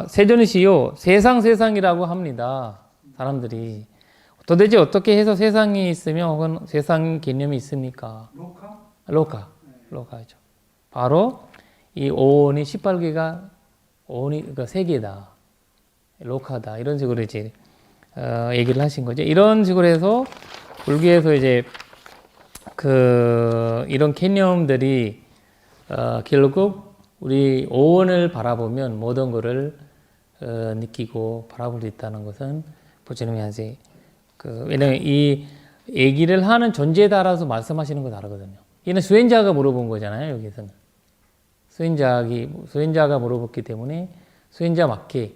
세존이시요 세상이라고 합니다. 사람들이 도대체 어떻게 해서 세상이 있으며 혹은 세상 개념이 있습니까? 로카죠. 바로 이 오온이 18개가 오온이 그러니까 세계다, 로카다 이런 식으로 이제 얘기를 하신 거죠. 이런 식으로 해서 불교에서 이제 이런 개념들이 결국 우리 오온을 바라보면 모든 것을 느끼고 바라볼 수 있다는 것은 부처님이 이제 왜냐면 이 얘기를 하는 존재에 따라서 말씀하시는 거 다르거든요. 이는 수행자가 물어본 거잖아요. 여기서는 수행자가 물어봤기 때문에 수행자 맞게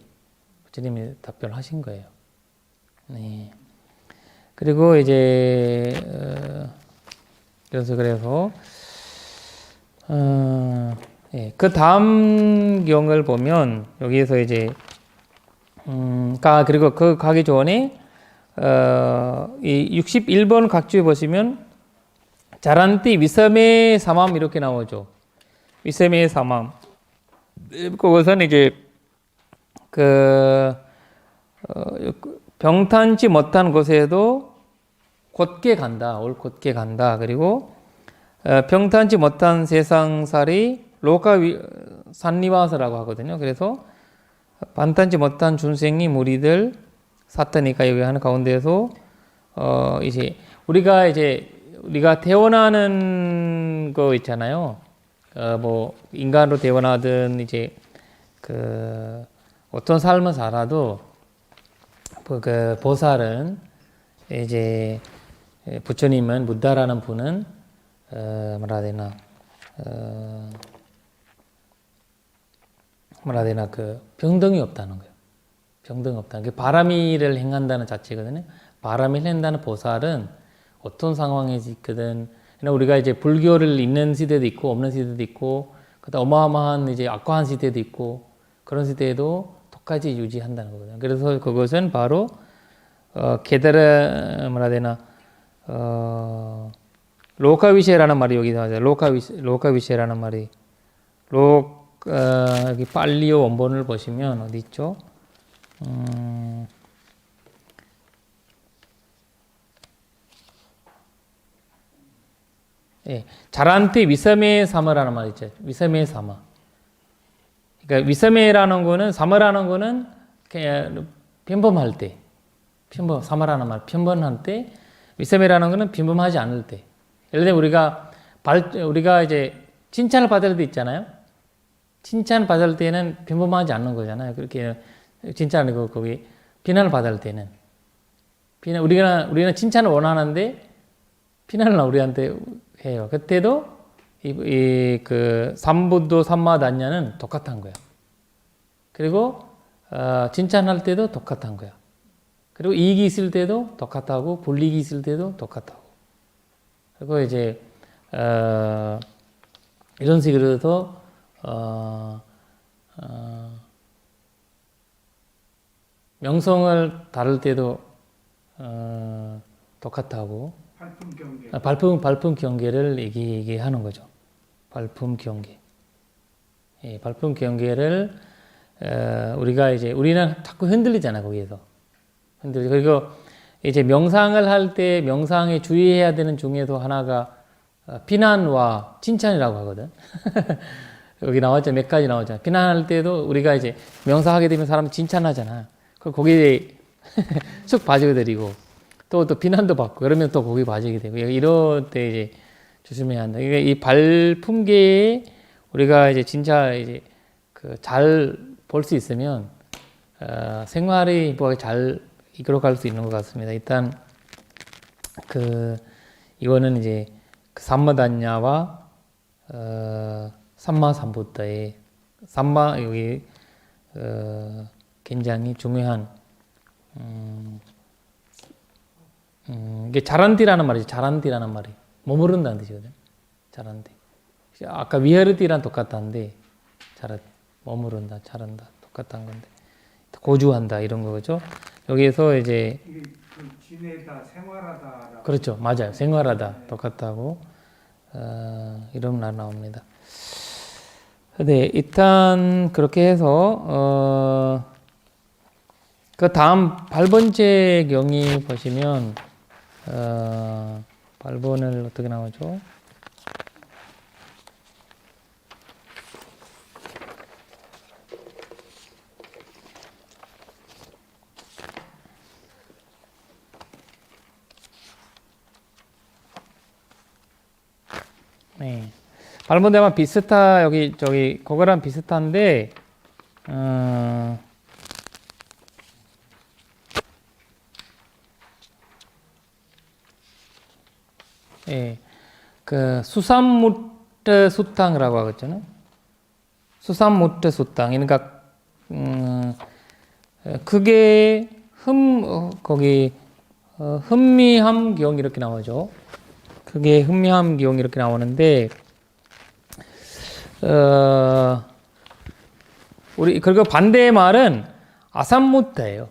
부처님이 답변을 하신 거예요. 네. 그리고 이제 그래서 그 다음 경을 보면 여기에서 이제 그리고 그 가기 전에 이 61번 각주에 보시면 자란티 위섬의 사맘 이렇게 나오죠. 위섬의 사맘. 그것은 이제 병탄치 못한 곳에도 곧게 간다. 옳곧게 간다. 그리고 병탄치 못한 세상살이 산리와서라고 하거든요. 그래서 반탄치 못한 중생이 무리들 사타니까 여기 하는 가운데서 이제 우리가 태어나는 거 있잖아요. 뭐 인간으로 태어나든 이제 어떤 삶을 살아도 그 보살은 이제 부처님은 부다라는 분은 뭐라 해야 되나 그 병등이 없다는 거예요. 병등이 없다는 게 바람일을 행한다는 자체거든요. 바람일을 행한다는 보살은 어떤 상황에 있거든. 우리가 이제 불교를 있는 시대도 있고 없는 시대도 있고 그다음 어마어마한 이제 악화한 시대도 있고 그런 시대에도 똑같이 유지한다는 거거든요. 그래서 그것은 바로 게다르 뭐라 해야 되나 로카위셰라는 말이 여기 나와요. 로카위셰라는 말이 여기 빨리오 원본을 보시면 어디 있죠? 예, 자란티 위섬의 사마라는 말 있죠. 위섬의 사마. 그러니까 위섬의라는 거는 사마라는 거는 그냥 평범할 때, 사마라는 말 평범할 때, 위섬의라는 거는 평범하지 않을 때. 예를 들면 우리가 이제 칭찬을 받을 때 있잖아요. 칭찬 받을 때는 평범하지 않는 거잖아요. 그렇게 칭찬을 거기 비난을 받을 때는 우리는 칭찬을 원하는데 비난을 우리한테 해요. 그때도 그 삼부도 삼마단냐는 똑같은 거야. 그리고 칭찬할 때도 똑같은 거야. 그리고 이익이 있을 때도 똑같하고 불이익이 있을 때도 똑같하고. 그리고 이제 이런 식으로 해서 명성을 다룰 때도 똑같하고 발품 경계를 얘기하는 거죠. 발품 경계. 예, 발품 경계를 우리는 자꾸 흔들리잖아 거기에서. 그리고 이제 명상을 할 때 명상에 주의해야 되는 중에도 하나가 비난과 칭찬이라고 하거든. 여기 나왔죠. 몇 가지 나왔잖아. 비난할 때도 우리가 이제 명상하게 되면 사람 칭찬하잖아. 거기에 쑥 빠지게 되고 또 비난도 받고 그러면 또 거기 빠지게 되고 이럴 때 이제 조심해야 한다. 그러니까 이 발품계에 우리가 이제 진짜 이제 잘 볼 수 있으면 생활이 뭐 잘 이끌어갈 수 있는 것 같습니다. 일단 이거는 이제 삼마단냐와 삼마삼부타의 여기 굉장히 중요한 이게 자란티라는 말이지. 자란티라는 말이 머무른다는 뜻이거든. 자란티. 아까 위헤르티랑 똑같은데 머무른다, 자란다 똑같은 건데 고주한다 이런 거죠. 여기에서 이제 지내다, 생활하다. 그렇죠, 맞아요. 생활하다 똑같다고 이런 말 나옵니다. 네, 일단 그렇게 해서 그 다음 8번째 경이 보시면 8번을 어떻게 나오죠? 네. 8번대만 그거랑 비슷한데 예, 수삼무트 수탕이라고 하거든요. 수삼무트 수탕. 그러니까 그게 흠미함경 이렇게 나오죠. 그게 흠미함경 이렇게 나오는데 그리고 반대의 말은 아삼무타예요.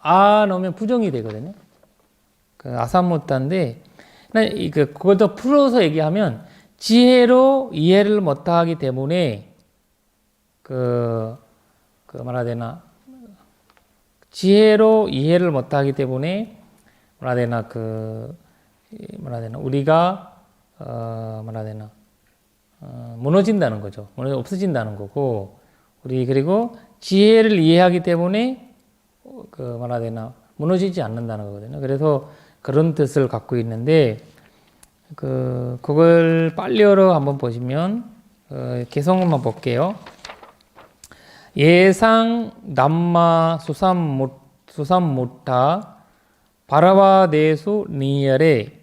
넣으면 부정이 되거든요. 아삼무타인데 그걸 더 풀어서 얘기하면 지혜로 이해를 못하기 때문에 뭐라 해야 되나, 지혜로 이해를 못하기 때문에 뭐라 해야 되나, 우리가 뭐라 해야 되나, 무너진다는 거죠. 없어진다는 거고, 그리고 지혜를 이해하기 때문에 뭐라 해야 되나, 무너지지 않는다는 거거든요. 그래서 그런 뜻을 갖고 있는데, 그걸 빨리어로 한번 보시면, 개성어만 볼게요. 예상 남마 수삼무타 바라바데수 니열에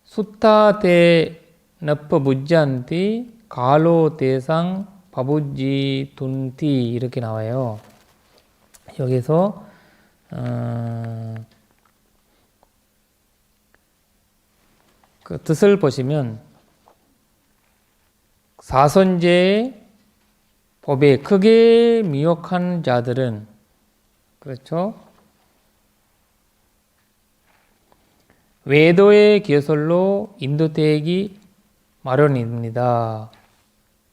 수타테 너퍼 무지한티 가로 대상 바부지 둔티 이렇게 나와요. 여기서 그 뜻을 보시면 사선제의 법에 크게 미혹한 자들은, 그렇죠? 외도의 기설로 인도되기 마련입니다.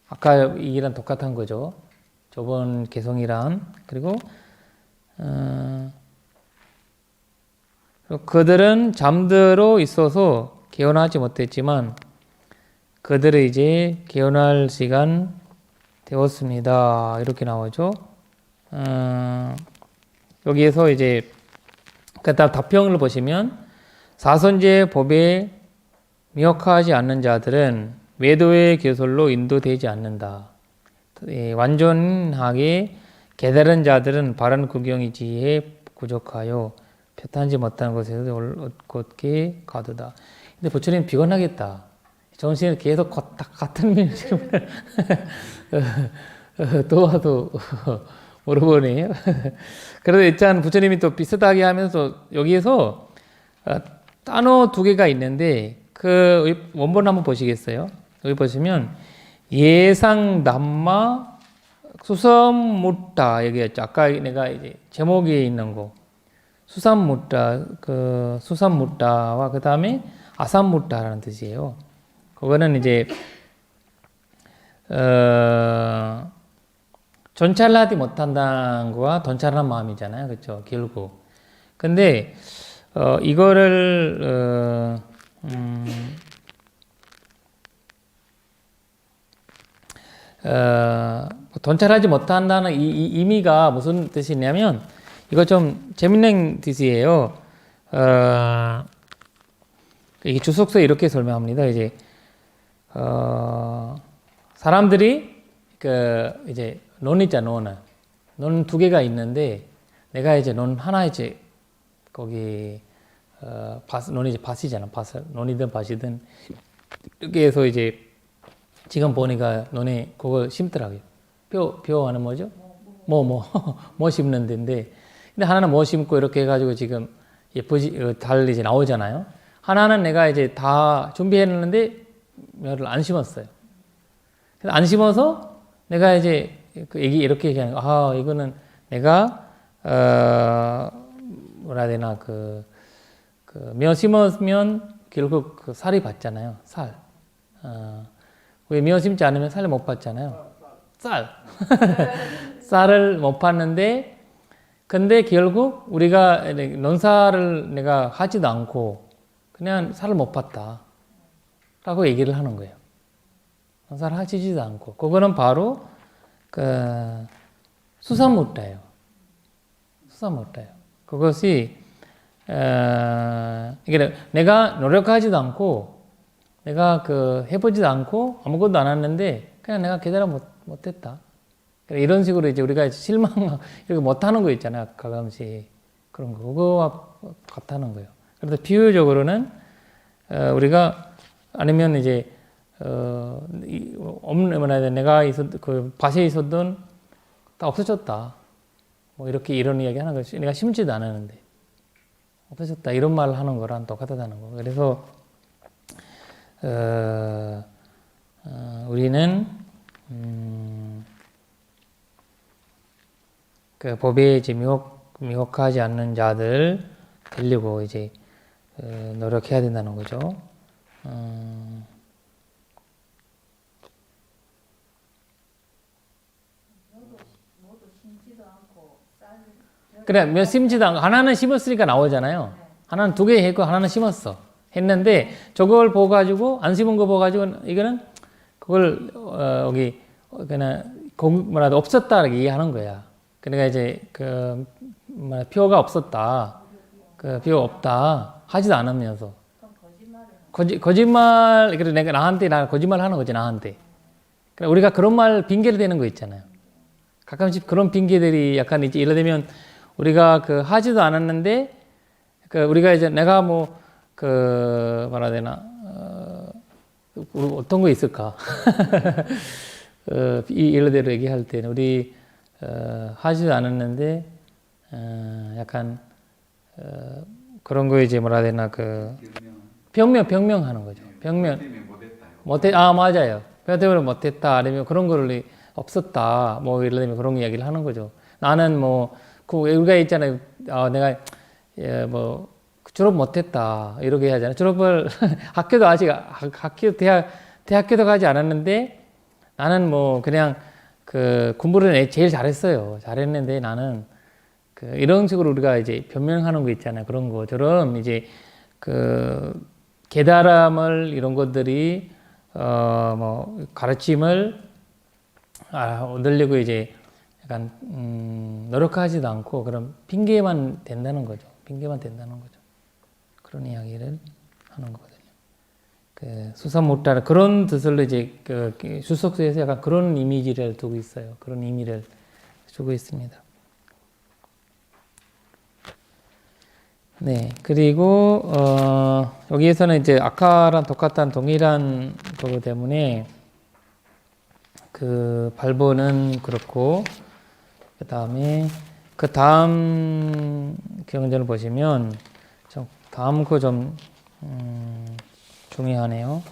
아까 이랑 똑같은 거죠. 저번 개성이랑. 그리고 그들은 잠들어 있어서 개헌하지 못했지만 그들은 이제 개헌할 시간 되었습니다. 이렇게 나오죠. 여기에서 이제 그다음 답평을 보시면 사선제 법에 미혹하지 않는 자들은 외도의 교설로 인도되지 않는다. 완전하게 깨달은 자들은 바른 구경이 지혜에 부족하여 표탄지 못하는 곳에서 곧게 가두다. 근데 부처님 피곤하겠다. 정신을 계속 같은 면을 지금 또 물어보네요. 그래도 일단 부처님이 또 비슷하게 하면서 여기에서 단어 두 개가 있는데 그 원본 한번 보시겠어요? 여기 보시면 예상 남마 수삼무타 여기였죠. 아까 내가 이제 제목에 있는 거 수삼무타 수삼무타와 그 다음에 아삼무타라는 뜻이에요. 그거는 이제 전찰하지 못한다는 거와 전찰한 마음이잖아요, 그렇죠? 결국. 근데 이거를 전찰하지 못한다는 이 의미가 무슨 뜻이냐면 이거 좀 재밌는 뜻이에요. 이 주석서에 이렇게 설명합니다. 이제 사람들이 이제 논 있잖아, 논 두 개가 있는데 내가 이제 논 하나 이제 거기 논이 이제 밭이잖아, 논이든 밭이든 이렇게 해서 이제 지금 보니까 논에 그걸 심더라고요. 벼하는 뭐죠? 뭐 심는 데인데, 근데 하나는 뭐 심고 이렇게 해가지고 지금 달 이제 나오잖아요. 하나는 내가 이제 다 준비했는데 벼를 안 심었어요. 그래서 안 심어서 내가 이제 이렇게 얘기하는 거, 이거는 내가 뭐라 해야 되나 며 심으면 결국 그 살이 받잖아요. 살. 왜 며 심지 않으면 살을 못 받잖아요. 쌀을 못 받는데, 근데 결국 우리가 논사를 내가 하지도 않고 그냥 살을 못 받다 라고 얘기를 하는 거예요. 논사를 하지도 않고. 그거는 바로 수삼무타예요. 수삼무타예요. 그것이 이게 내가 노력하지도 않고 내가 해보지도 않고 아무것도 안 했는데 그냥 내가 깨달아 못했다. 이런 식으로 이제 우리가 실망 이렇게 못하는 거 있잖아요. 가끔씩 그런 거 그거와 같다는 거예요. 그래서 비유적으로는 우리가 아니면 이제 없는 내가 그 밭에 있었던 다 없어졌다. 뭐 이렇게 이런 이야기 하는 거지. 내가 심지도 않았는데 없어졌다 이런 말을 하는 거랑 똑같다는 거. 그래서 우리는 그 법에 이제 미혹하지 않는 자들 되려고 이제 노력해야 된다는 거죠. 그래, 몇 심지도 않고 하나는 심었으니까 나오잖아요. 하나는 2개 했고 하나는 심었어. 했는데 저걸 보고 가지고 안 심은 거 보고 가지고 이거는 그걸 여기 그냥 뭐라도 없었다 이렇게 얘기하는 거야. 그러니까 이제 그 표가 없었다. 그 표가 없다. 하지도 않으면서. 거짓말 그래 내가 나한테 나 거짓말 하는 거지 나한테. 그러니까 우리가 그런 말 핑계를 대는 거 있잖아요. 가끔씩 그런 핑계들이 약간 이제 예를 들면 우리가 그 하지도 않았는데 그 우리가 이제 내가 뭐 그 뭐라 해야 되나 어떤 거 있을까? 이 예를대로 얘기할 때는 우리 하지도 않았는데 약간 그런 거 이제 뭐라 해야 되나 그 병명하는 거죠. 병명 못했 맞아요. 병 때문에 못했다 아니면 그런 거를 없었다 뭐 예를 들면 그런 이야기를 하는 거죠. 나는 뭐 그 우리가 있잖아요. 내가 뭐 졸업 못했다 이렇게 하잖아요. 졸업을 학교도 아직 학교 대학교도 가지 않았는데 나는 뭐 그냥 그 공부를 제일 잘했어요. 잘했는데 나는 그 이런 식으로 우리가 이제 변명하는 거 있잖아요. 그런 거처럼 이제 그 깨달음을 이런 것들이 뭐 가르침을 얻으려고 이제 약간 노력하지도 않고 그런 핑계만 된다는 거죠. 핑계만 된다는 거죠. 그런 이야기를 하는 거거든요. 그 수사못하는 그런 뜻을 이제 그 주석서에서 약간 그런 이미지를 두고 있어요. 그런 의미를 주고 있습니다. 네, 그리고 여기에서는 이제 아까랑 똑같은 동일한 거기 때문에 그 발본은 그렇고 그 다음 경전을 보시면 좀 다음 거 좀 중요하네요.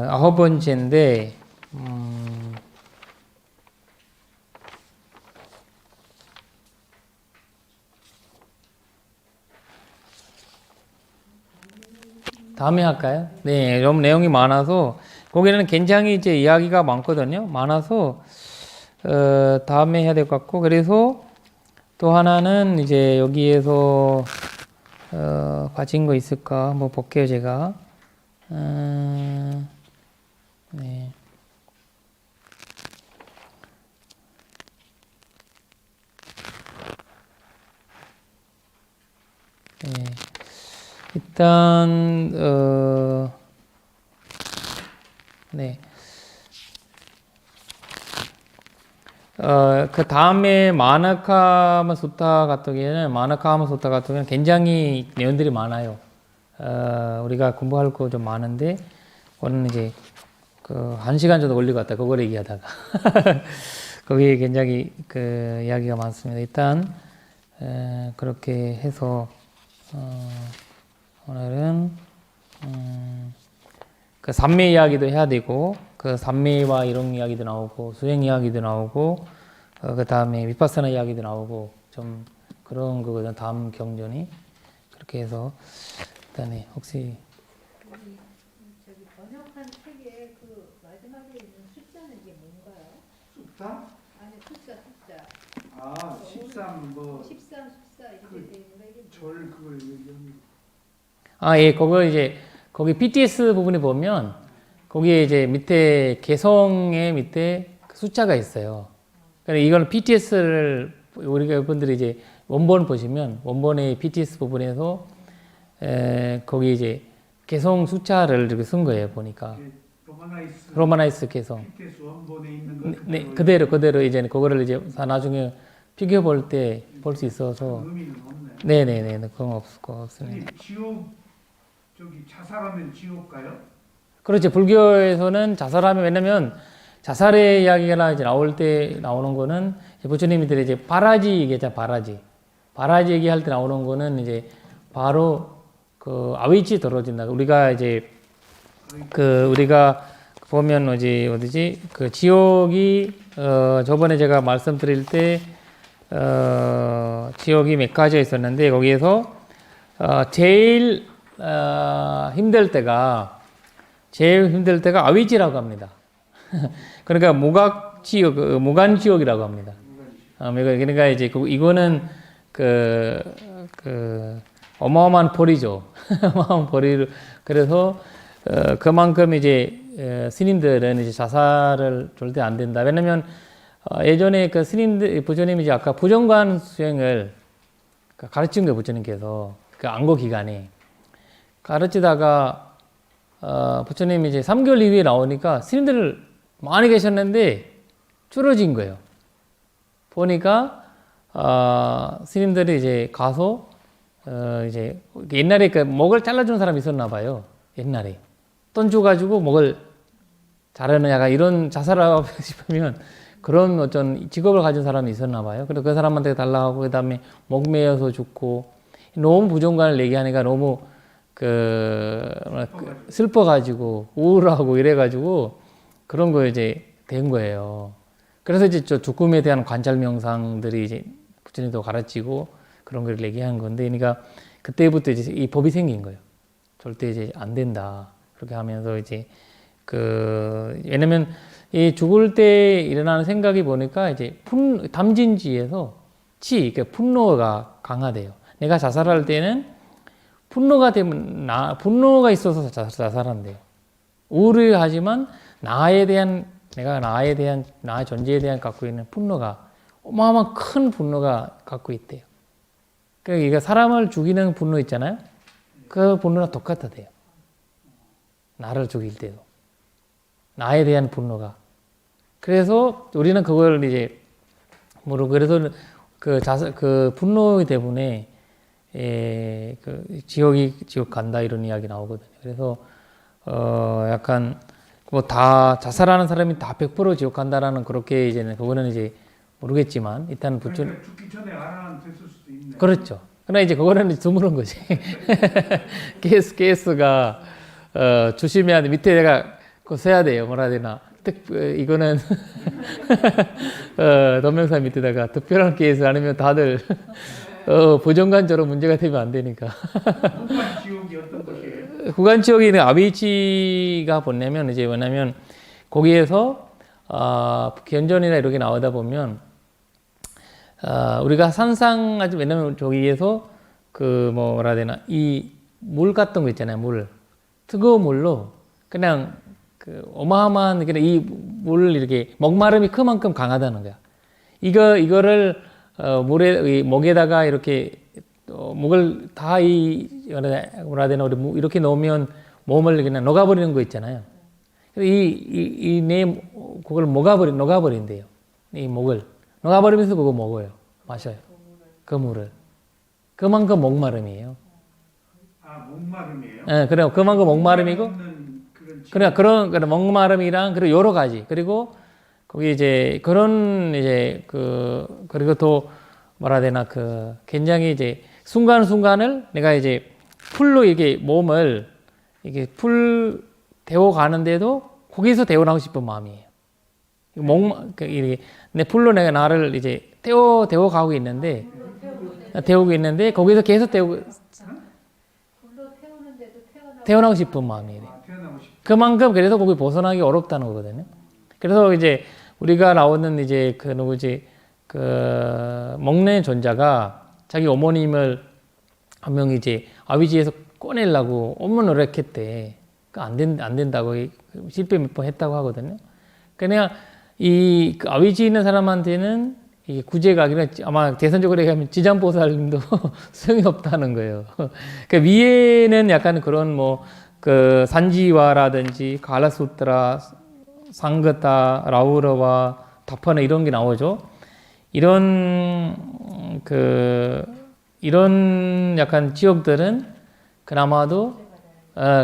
아홉 번째인데 다음에 할까요? 네, 좀 내용이 많아서 거기는 굉장히 이제 이야기가 많거든요. 많아서 다음에 해야 될 것 같고 그래서 또 하나는 이제 여기에서 가진 거 있을까 한번 볼게요 제가. 네. 네. 일단 네. 그 다음에 마나카마 수타 같은 경우는 굉장히 내용들이 많아요. 우리가 공부할 거 좀 많은데, 그거는 이제 그 1시간 정도 걸릴 것 같다. 그걸 얘기하다가. 거기에 굉장히 그 이야기가 많습니다. 일단, 그렇게 해서, 오늘은, 그 삼매 이야기도 해야 되고, 그 삼매와 이런 이야기도 나오고, 수행 이야기도 나오고, 그 다음에 위파사나 이야기도 나오고, 좀 그런 거거든. 다음 경전이. 그렇게 해서, 일단에 혹시. 저기 번역한 책에 그 마지막에 있는 숫자는 이게 뭔가요? 숫자? 아니 숫자. 13 뭐 13, 14 이렇게 돼 있는 거 이게 절 그걸 얘기합니다. 예, 그거 이제, 거기 BTS 부분에 보면, 거기에 이제 밑에, 개성의 밑에 숫자가 있어요. 그러니까 이걸 BTS를, 우리가 여러분들이 이제 원본 보시면, 원본의 BTS 부분에서, 거기 이제, 개성 숫자를 이렇게 쓴 거예요, 보니까. 로마나이스 개성. BTS 원본에 있는 거 네, 그대로 이제 그거를 이제 나중에 비교해 볼 때 볼 수 있어서. 의미는 없네. 네네네, 그건 없습니다. 지옥 저기 자살하면 지옥 가요? 그렇죠. 불교에서는 자살하면, 왜냐면 자살의 이야기가 이제 나올 때 나오는 거는 부처님들이 이제 바라지 얘기했잖아요. 바라지 얘기할 때 나오는 거는 이제 바로 그 아위치 떨어진다. 우리가 이제 우리가 보면 어디지 그 지역이 저번에 제가 말씀드릴 때 지역이 몇 가지가 있었는데 거기에서 제일 힘들 때가 아위지라고 합니다. 그러니까 무각 지역, 무간 지역이라고 합니다. 그러니까 이제 이거는 어마어마한 벌이죠. 어마어마한 벌이. 그래서 그만큼 이제 스님들은 이제 자살을 절대 안 된다. 왜냐면 예전에 그 스님들 부처님이 이제 아까 부정관 수행을 가르친 거예요. 부처님께서 그 안고 기간에 가르치다가 부처님이 이제 3개월 이후에 나오니까 스님들 많이 계셨는데 줄어진 거예요. 보니까 스님들이 이제 가서 이제 옛날에 그 목을 잘라주는 사람이 있었나 봐요. 옛날에 돈 줘가지고 목을 자르는 약간 이런 자살하고 싶으면 그런 어떤 직업을 가진 사람이 있었나 봐요. 그래서 그 사람한테 달라고 그 다음에 목 메어서 죽고 너무 부정관을 얘기하니까 너무 슬퍼가지고 우울하고 이래가지고 그런 거 이제 된 거예요. 그래서 이제 저 죽음에 대한 관찰 명상들이 이제 부처님도 가르치고 그런 걸 얘기한 건데, 그러니까 그때부터 이제 이 법이 생긴 거예요. 절대 이제 안 된다. 그렇게 하면서 이제 왜냐면 이 죽을 때 일어나는 생각이 보니까 이제 담진지에서 그러니까 분노가 강하대요. 내가 자살할 때는 분노가 있어서 자살한대요. 우울하지만 나의 존재에 대한 갖고 있는 분노가 어마어마한 큰 분노가 갖고 있대요. 그러니까 사람을 죽이는 분노 있잖아요. 그 분노랑 똑같아요. 나를 죽일 때도 나에 대한 분노가. 그래서 우리는 그걸 이제 그래서 그 분노 때문에 지옥 간다 이런 이야기 나오거든요. 그래서 약간 뭐 다 자살하는 사람이 다 100% 지옥 간다라는 그렇게 이제는 그거는 이제 모르겠지만 일단 그러니까 죽기 전에 알아는 됐을 수도 있네. 그렇죠. 그러나 이제 그거는 드무른 거지. 케이스가 조심해야 돼. 밑에 내가 그거 써야 돼요. 뭐라 해야 되나. 이거는 동명사 밑에다가 특별한 케이스 아니면 다들 보정관처럼 문제가 되면 안 되니까. 무관 지옥이 어떤 것이에요? 구간 지역에는 아비치가 뭐냐면 이제 뭐냐면 거기에서 견전이나 이렇게 나오다 보면 우리가 상상하지, 왜냐면 저기에서 뭐라 해야 되나 이 물 같은 거 있잖아요. 물 뜨거운 물로 그냥 어마어마한 그냥 이 물 이렇게 목마름이 그만큼 강하다는 거야. 이거를 목에다가 이렇게 목을 다 뭐라 해야 되나 우리 이렇게 넣으면 몸을 그냥 녹아버리는 거 있잖아요. 그걸 녹아버린대요. 이 목을 녹아버리면서 그거 먹어요. 마셔요. 그 물을. 그만큼 목마름이에요. 목마름이에요? 네, 그래요. 그만큼 목마름이고. 그런 목마름이랑 그리고 여러 가지. 그리고 거기 이제 그런 이제 그리고 또 뭐라 해야 되나 굉장히 이제 순간순간을 내가 이제 풀로 이게 몸을 이게 풀 데워 가는데도 거기서 데워나고 싶은 마음이에요. 이렇게 내 풀로 내가 나를 이제 데워 가고 있는데 데우고 있는데 거기서 계속 태어나고 싶은 마음이에요. 그만큼 그래서 거기 벗어나기 어렵다는 거거든요. 그래서 이제 우리가 나오는 이제 먹는 존자가 자기 어머님을 한 명이 이제 아비지에서 꺼내려고 엄마 노력했대. 안 된다고 실패 몇 번 했다고 하거든요. 그냥 이 아비지 있는 사람한테는 이게 구제가 아마 대선적으로 얘기하면 지장보살님도 소용이 없다는 거예요. 그 위에는 약간 그런 산지와라든지 갈라수트라, 상가타, 라우러와 다파나 이런 게 나오죠. 이런 약간 지역들은 그나마도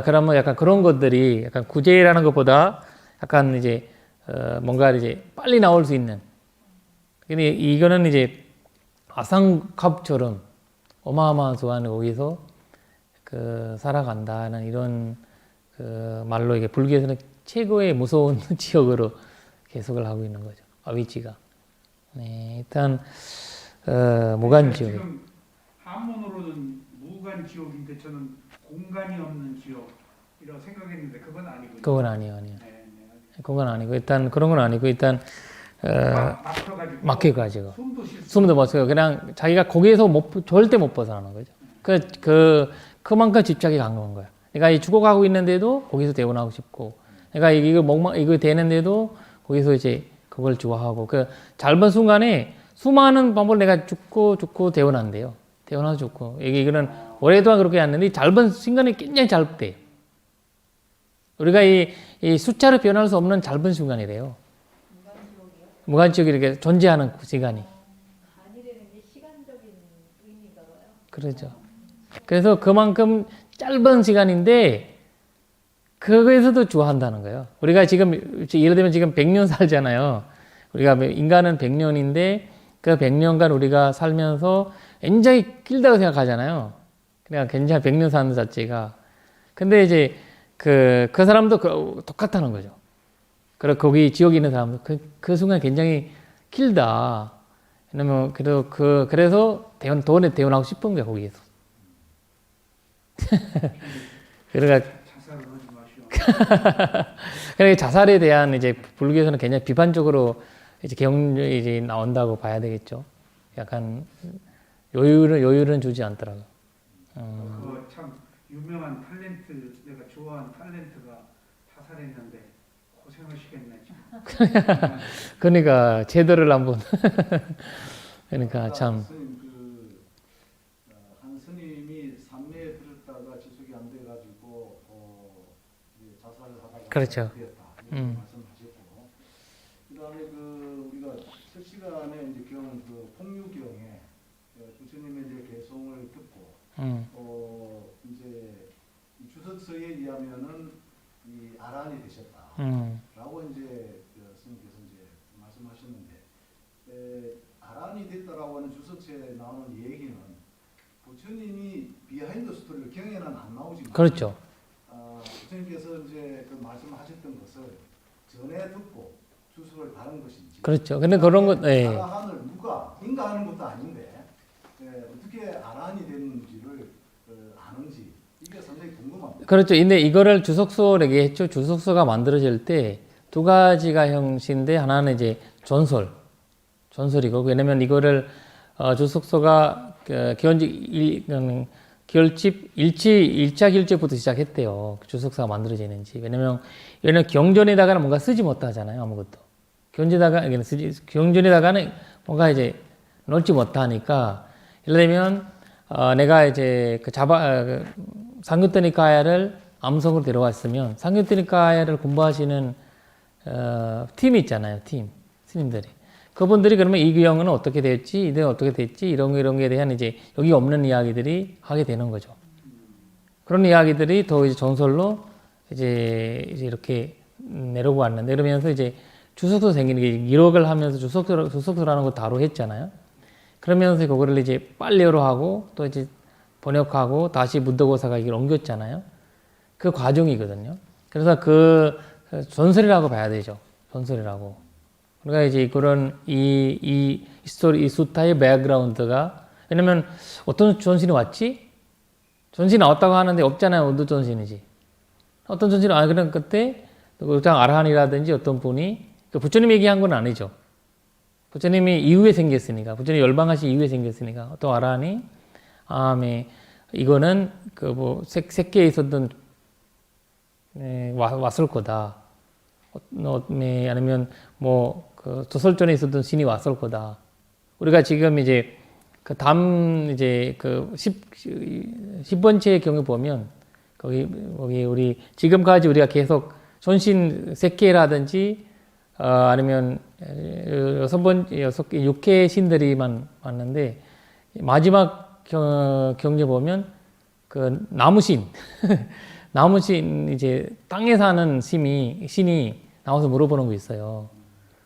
그러면 약간 그런 것들이 약간 구제라는 것보다 약간 이제 뭔가 이제 빨리 나올 수 있는. 근데 이거는 이제 아상캅처럼 어마어마한 수완을 거기서 살아간다는 이런 말로 이게 불교에서는 최고의 무서운 지역으로 계속을 하고 있는 거죠. 위치가. 네, 일단 무간 지역. 지금 한문으로는 무간 지옥인데 저는 공간이 없는 지역이라고 생각했는데 그건 아니군요. 그건 아니에요. 네, 네. 그건 아니고 일단 그런 건 아니고 일단 막혀가지고 막혀가지고 숨도 쉴 수. 숨도 못 쉬어요. 그냥 자기가 거기에서 절대 못 벗어나는 거죠. 그만큼 집착이 강한 거야. 내가 이 죽어가고 있는데도 거기서 대원하고 싶고, 내가 이거 되는데도 거기서 이제 그걸 좋아하고, 그 짧은 순간에 수많은 방법을 내가 죽고 대원한대요. 대원하고 죽고. 이거는 오랫동안 그렇게 했는데 짧은 순간이 굉장히 짧대. 우리가 이 숫자로 변할 수 없는 짧은 순간이래요. 무간지옥이 이렇게 존재하는 시간이. 단일에는 이제 시간적인 의미인가 봐요. 그렇죠. 그래서 그만큼 짧은 시간인데 그거에서도 좋아한다는 거예요. 우리가 지금 예를 들면 지금 100년 살잖아요. 우리가 인간은 100년인데 그 100년간 우리가 살면서 굉장히 길다고 생각하잖아요. 그냥 굉장히 100년 사는 자체가. 근데 이제 그 사람도 똑같다는 거죠. 그리고 거기 지역에 있는 사람도 그 순간 굉장히 길다. 왜냐면 그래서 대원하고 싶은 거야 거기에서. 그러니까 자살을 하지 마시오. 그러니까 자살에 대한 이제 불교에서는 굉장히 비판적으로 이제 이제 나온다고 봐야 되겠죠. 약간 여유는 주지 않더라고. 그거 참 유명한 탤런트, 내가 좋아하는 탤런트가 자살했는데 고생하시겠네. 지금. 그러니까 제도를 한번 그러니까 참 스님 한 스님이 산매에 들었다가 지속이 안 돼가지고 이제 자살을 하다가 그렇죠. 되었다 음. 말씀하셨고, 그다음에 우리가 첫 시간에 이제 폭류경에 부처님의 이제 개송을 듣고 이제 이 주석서에 의하면은 이 아란이 되셨다라고 이제 스님께서 이제 말씀하셨는데, 아란이 됐다라고 하는 주석서에 나오는 얘기는 부처님이 비하인드 스토리를 경에는 안 나오지만, 그렇죠. 부처님께서 이제 말씀하셨던 것을 전에 듣고 주석을 다른 것인지. 그렇죠. 근데 그런 것, 예. 아라한을 누가 인가하는 것도 아닌데 어떻게 아란이 됐는지를 아는지 이게 상당히 궁금합니다. 그렇죠. 근데 이거를 주석서로 얘기했죠. 주석서가 만들어질 때 두 가지가 형식인데 하나는 이제 전설이고, 왜냐면 이거를 주석서가 결집 1차 결집부터 시작했대요. 주석서가 만들어지는지. 왜냐면 얘는 경전에다가는 뭔가 쓰지 못하잖아요. 아무것도. 경전에다가는 뭔가 이제 넣지 못하니까, 예를 들면 내가 이제 상규터니카야를 암송으로 데려왔으면 상규터니카야를 공부하시는 팀이 있잖아요. 팀 스님들이. 그분들이 그러면 이 경우는 어떻게 됐지, 이대는 어떻게 됐지, 이런 거에 대한 이제 여기 없는 이야기들이 하게 되는 거죠. 그런 이야기들이 더 이제 전설로 이제 이렇게 내려오고 왔는데, 그러면서 이제 주석서 생기는 게 기록을 하면서 주석서라는 거 다루 했잖아요. 그러면서 그거를 이제 빨래로 하고 또 이제 번역하고 다시 문도고사가 이걸 옮겼잖아요. 그 과정이거든요. 그래서 그 전설이라고 봐야 되죠. 전설이라고. 그러니까 이제 그런 이 스토리, 이 수타의 백그라운드가, 왜냐면 어떤 전신이 왔지? 전신이 나왔다고 하는데 없잖아요. 어떤 전신이지? 어떤 전신이, 그럼 그때 아라한이라든지 어떤 분이, 부처님 얘기한 건 아니죠. 부처님이 이후에 생겼으니까, 부처님 열방하신 이후에 생겼으니까, 어떤 아라한이, 이거는 색계에 있었던, 왔을 거다. 아니면 조설전에 있었던 신이 왔을 거다. 우리가 지금 이제 이제 10번째 경우 보면, 거기 우리 지금까지 우리가 계속 전신 색계라든지, 아니면 6개 신들이만 왔는데, 마지막 경제 보면 나무신 이제 땅에 사는 신이 나와서 물어보는 거 있어요.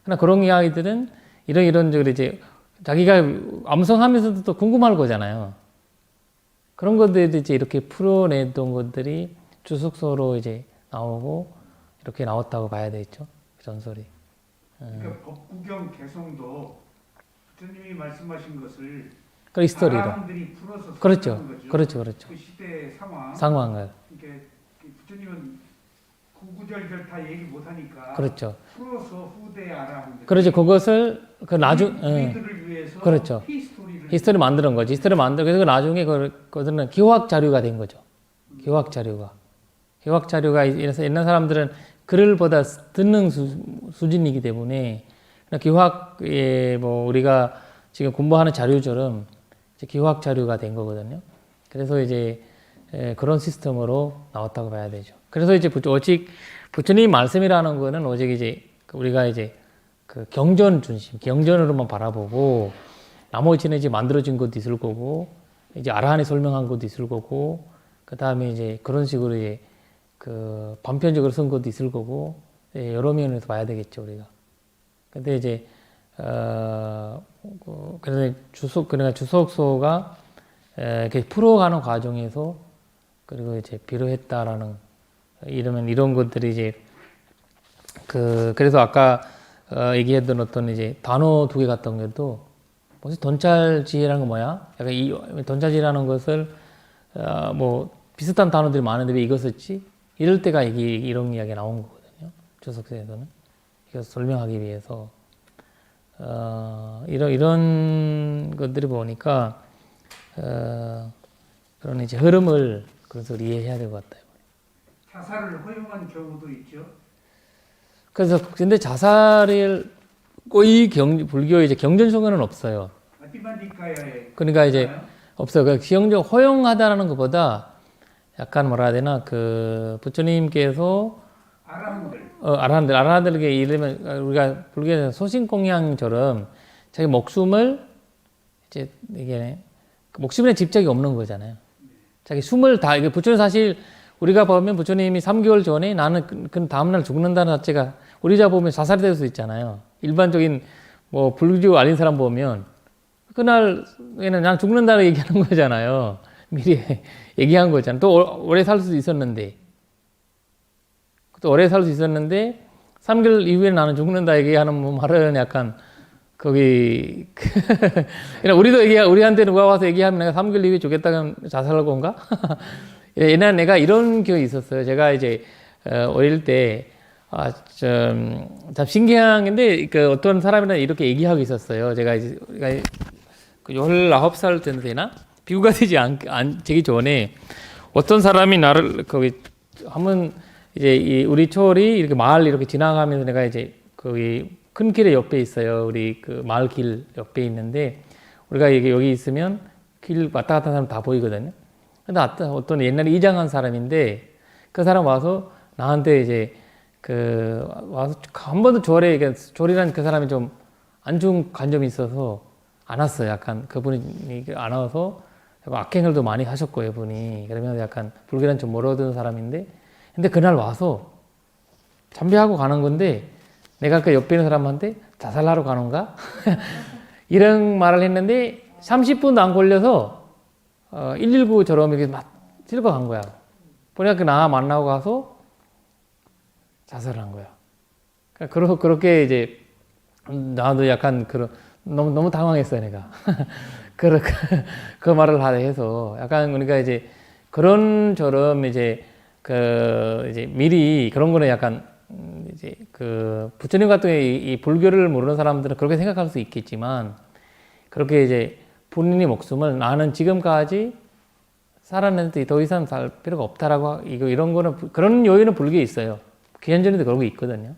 그러나 그런 이야기들은 이런 이제 자기가 암송하면서도 또 궁금할 거잖아요. 그런 것들이 이제 이렇게 풀어내던 것들이 주석서로 이제 나오고 이렇게 나왔다고 봐야 되겠죠. 그 전설이. 그러니까 법구경 개성도 부처님이 말씀하신 것을 그 히스토리로. 사람들이 풀어서 그렇죠. 설명한 거죠. 그렇죠. 그렇죠. 그 시대 상황. 상황을. 이렇게 부처님은 구구절절 다 얘기 못 하니까 그렇죠. 풀어서 후대에 알아한 거죠. 그렇죠. 그것을 그 나중 우리들을 위해서 그렇죠. 히스토리를 히스토리 만드는 거지. 히스토리 만들고 그래서 나중에 그거는 기호학 자료가 된 거죠. 기호학 자료가. 기호학 자료가 이래서 옛날 사람들은 글을 보다 듣는 수준이기 때문에 기호학에 뭐 우리가 지금 공부하는 자료처럼 이제 기호학 자료가 된 거거든요. 그래서 이제 그런 시스템으로 나왔다고 봐야 되죠. 그래서 이제 오직 부처님 말씀이라는 거는 오직 이제 우리가 이제 그 경전 중심, 경전으로만 바라보고 나머지는 이제 만들어진 것도 있을 거고 이제 아라한이 설명한 것도 있을 거고 그 다음에 이제 그런 식으로 이제 그 반편적으로 쓴 것도 있을 거고 여러 면에서 봐야 되겠죠 우리가. 근데 이제 그래서 그러니까 주석소가 이렇게 풀어가는 과정에서 그리고 이제 필요했다라는 이러면 이런 것들이 이제 그래서 아까 얘기했던 어떤 이제 단어 두 개 같은 것도 뭐지 돈찰지라는 건 뭐야? 약간 이 돈찰지라는 것을 뭐 비슷한 단어들이 많은데 왜 이거 썼지? 이럴 때가 이런 이야기가 나온 거거든요. 주석서에서는 이거 설명하기 위해서 이런 것들이 보니까 그런 이제 흐름을 그래서 이해해야 될 것 같아요. 자살을 허용한 경우도 있죠. 그래서 근데 자살을 거의 불교의 이제 경전성에는 없어요. 아티만니카야에 그러니까 이제 없어요. 그 기형적 허용하다라는 것보다 약간 뭐라 해야 되나 그 부처님께서 아라한들에게 이르면 우리가 불교에서 소신공양처럼 자기 목숨을 이제 이게 목숨에 집착이 없는 거잖아요. 자기 숨을 다 이게 부처님 사실 우리가 보면 부처님이 3개월 전에 나는 그 다음날 죽는다는 자체가 우리자 보면 자살이 될 수 있잖아요. 일반적인 뭐 불교 알린 사람 보면 그날에는 난 죽는다고 얘기하는 거잖아요. 미리 얘기한 거잖아요. 또 오래 살 수도 있었는데 또 오래 살 수 있었는데 3개월 이후에 나는 죽는다 얘기하는 말은 약간 거기 그냥 우리도 우리한테 누가 와서 얘기하면 내가 3개월 이후에 죽겠다면 자살할 건가? 옛날에 내가 이런 기억이 있었어요. 제가 이제 어릴 때 참 신기한 건데 그 어떤 사람이랑 이렇게 얘기하고 있었어요. 제가 이제 19살 때 되나? 비구가 되지 되기 전에 어떤 사람이 나를 거기 한번 이제 우리 초월이 이렇게 마을 이렇게 지나가면서 내가 이제 거기 큰 길의 옆에 있어요. 우리 그 마을 길 옆에 있는데 우리가 여기 있으면 길 왔다 갔다 하는 사람 다 보이거든요. 근데 어떤 옛날에 이장한 사람인데 그 사람 와서 나한테 이제 와서 한 번도 졸이란 그 사람이 좀 안 좋은 관점이 있어서 안 왔어요. 약간 그분이 안 와서 악행을도 많이 하셨고요, 분이. 그러면 약간 불교랑 좀 멀어든 사람인데 근데 그날 와서 참배하고 가는 건데 내가 그 옆에 있는 사람한테 자살하러 가는가? 이런 말을 했는데 30분도 안 걸려서 119처럼 이렇게 막 실고 간 거야. 보니까 나 만나고 가서 자살을 한 거야. 그렇게 이제 나도 약간 너무 당황했어요, 내가. 그 말을 해서 약간 그러니까 이제 그런처럼 이제 이제 미리 그런 거는 약간 이제 부처님 같은 이 불교를 모르는 사람들은 그렇게 생각할 수 있겠지만 그렇게 이제 본인의 목숨을 나는 지금까지 살았는데 더 이상 살 필요가 없다라고 이런 거는 그런 여유는 불교에 있어요. 기현전에도 그런 거 있거든요.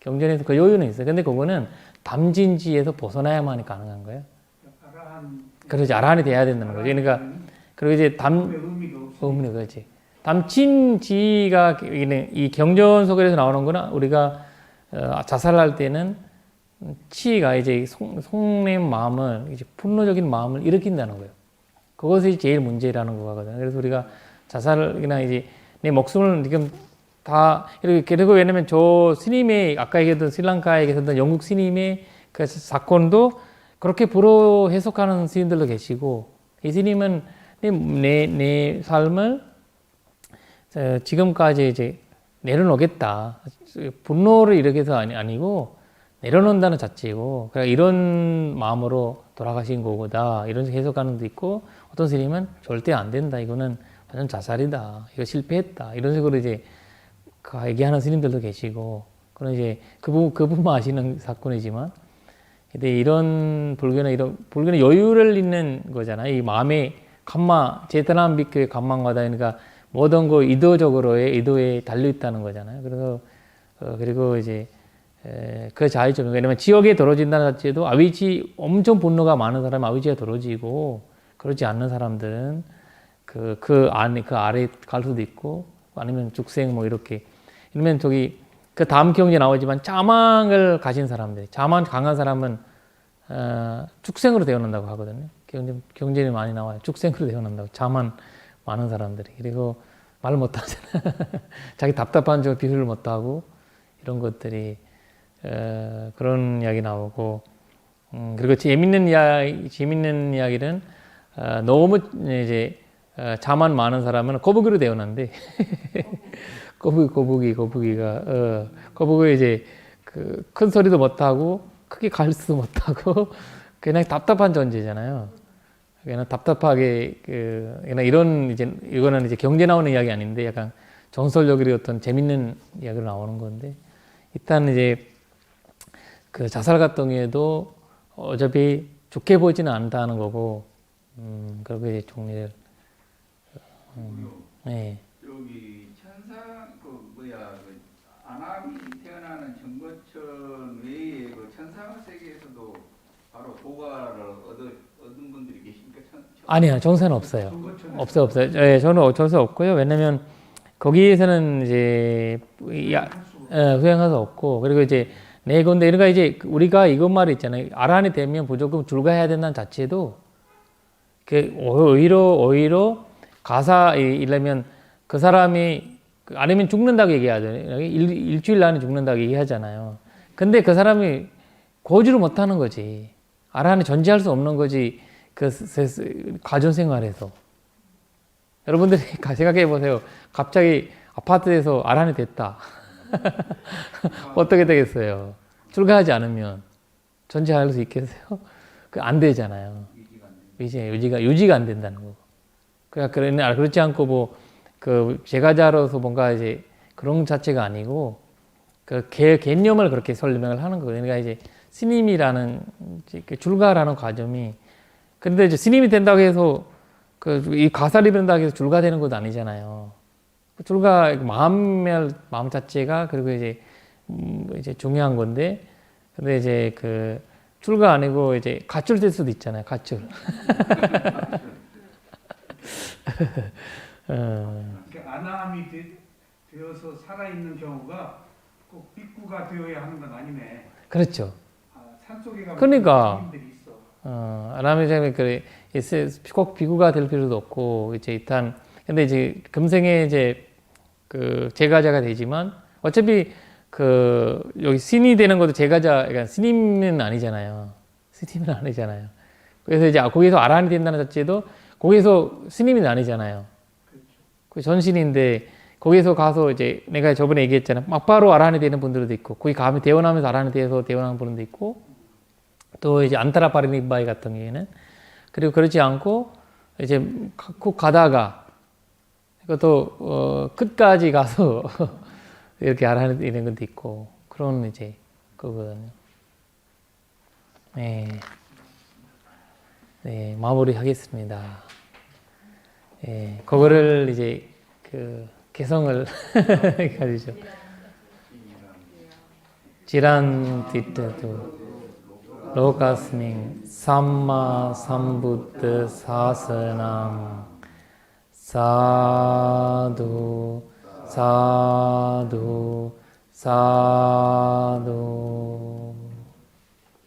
경전에도 그 여유는 있어요. 근데 그거는 담진지에서 벗어나야만이 가능한 거예요. 그렇지 아라한이 돼야 된다는 거죠. 그러니까 그리고 이제 의미가 그렇지. 담친지가 이 경전 속에서 나오는 거는 우리가 자살할 때는 치가 이제 속낸 마음을 이제 분노적인 마음을 일으킨다는 거예요. 그것이 제일 문제라는 거거든요. 그래서 우리가 자살이나 이제 내 목숨을 지금 다 이렇게 그리고 왜냐면 저 스님의 아까 얘기했던 스리랑카에 계셨던 영국 스님의 그 사건도 그렇게 불어 해석하는 스님들도 계시고 이 스님은 내 삶을 지금까지 이제 내려놓겠다. 분노를 일으켜서 아니고 내려놓는다는 자체이고, 그러니까 이런 마음으로 돌아가신 거다. 이런 식으로 해석하는 것도 있고, 어떤 스님은 절대 안 된다. 이거는 완전 자살이다. 이거 실패했다. 이런 식으로 이제 얘기하는 스님들도 계시고, 그런 이제 그 부분 아시는 사건이지만, 근데 이런 불교는 여유를 잇는 거잖아요. 이 마음의 감마, 제타남 비교의 감망과다. 그러니까 모든 거 의도에 달려 있다는 거잖아요. 그래서 그리고 이제 그 자의점, 왜냐면 지옥에 떨어진다는 자체도 아위지 엄청 분노가 많은 사람은 아위지가 떨어지고, 그렇지 않는 사람들은 그 아래 갈 수도 있고, 아니면 죽생 뭐 이렇게. 이러면 그 다음 경제 나오지만 자망을 가진 사람들, 자망 강한 사람은 축생으로 되어난다고 하거든요. 경전이 많이 나와요. 축생으로 되어난다고. 자만 많은 사람들이. 그리고 말 못하잖아. 자기 답답한 점 비교를 못하고 이런 것들이 그런 이야기 나오고, 그리고 재밌는 이야기는 너무 이제 자만 많은 사람은 거북이로 되어난데 거북이가 이제 큰 소리도 못하고 크게 갈 수도 못하고 그냥 답답한 존재잖아요. 그냥 답답하게 그냥 이거는 이제 경제 나오는 이야기 아닌데 약간 전설적으로 어떤 재밌는 이야기로 나오는 건데, 일단 이제 그 자살 같은 경우에도 어차피 좋게 보지는 않다는 거고, 그렇게 이제 정리를 네. 여기 천상 아남이 태어나는 정거천 외에 그 천상 세계에서도 바로 도가를 얻은 분들이 계십니까? 아니요, 정사는 없어요. 없어요. 예, 저는 정사 없고요. 왜냐면 거기에서는 이제 수행할 수 없고, 그리고 이제 네 건데, 그러니까 이제 우리가 이것 말이 있잖아요. 아란이 되면 무조건 불가해야 된다는 자체도 오히려 이러면 그 사람이 아니면 죽는다고 얘기하잖아요. 일주일 안에 죽는다고 얘기하잖아요. 근데 그 사람이 고지를 못하는 거지. 아란이 존재할 수 없는 거지. 가정 생활에서. 여러분들이 생각해 보세요. 갑자기 아파트에서 아란이 됐다. 어떻게 되겠어요? 출가하지 않으면 존재할 수 있겠어요? 안 되잖아요. 유지가 안 된다는 거고. 그러니까 그렇지 않고 제가자로서 뭔가 이제 그런 자체가 아니고 개념을 그렇게 설명을 하는 거예요. 그러니까 이제 스님이라는 출가라는 과정이, 근데 이제 스님이 된다고 해서 이 가살이 된다고 해서 출가되는 것도 아니잖아요. 출가 마음 자체가, 그리고 이제 중요한 건데, 근데 이제 출가 아니고 이제 가출될 수도 있잖아요. 가출. 그러니까 아나함이 되어서 살아있는 경우가 꼭 빅구가 되어야 하는 건 아니네. 그렇죠. 산속에 가면 그러니까 스님들이 있어. 아나미장이 꼭 비구가 될 필요도 없고, 이제 일단 근데 이제 금생에 이제 제가자가 되지만, 어차피 여기 신이 되는 것도 그러니까 스님은 아니잖아요. 스님은 아니잖아요. 그래서 이제 거기서 아란이 된다는 자체도 거기서 스님은 아니잖아요. 그 전신인데, 거기서 가서 이제 내가 저번에 얘기했잖아요. 막바로 아란이 되는 분들도 있고, 거기 가면 대원하면서 아란이 돼서 대원하는 분도 있고, 또 이제 안타라파리니바이 같은 경우에는, 그리고 그렇지 않고 이제 꼭 가다가 이것도 끝까지 가서 이렇게 아란이 되는 것도 있고, 그런 이제 거거든요. 네, 마무리하겠습니다. 예, 그거를 이제 개성을 가지죠. 지란 뒤때도 로가스밍 삼마 삼부드 사스남 사두 사두 사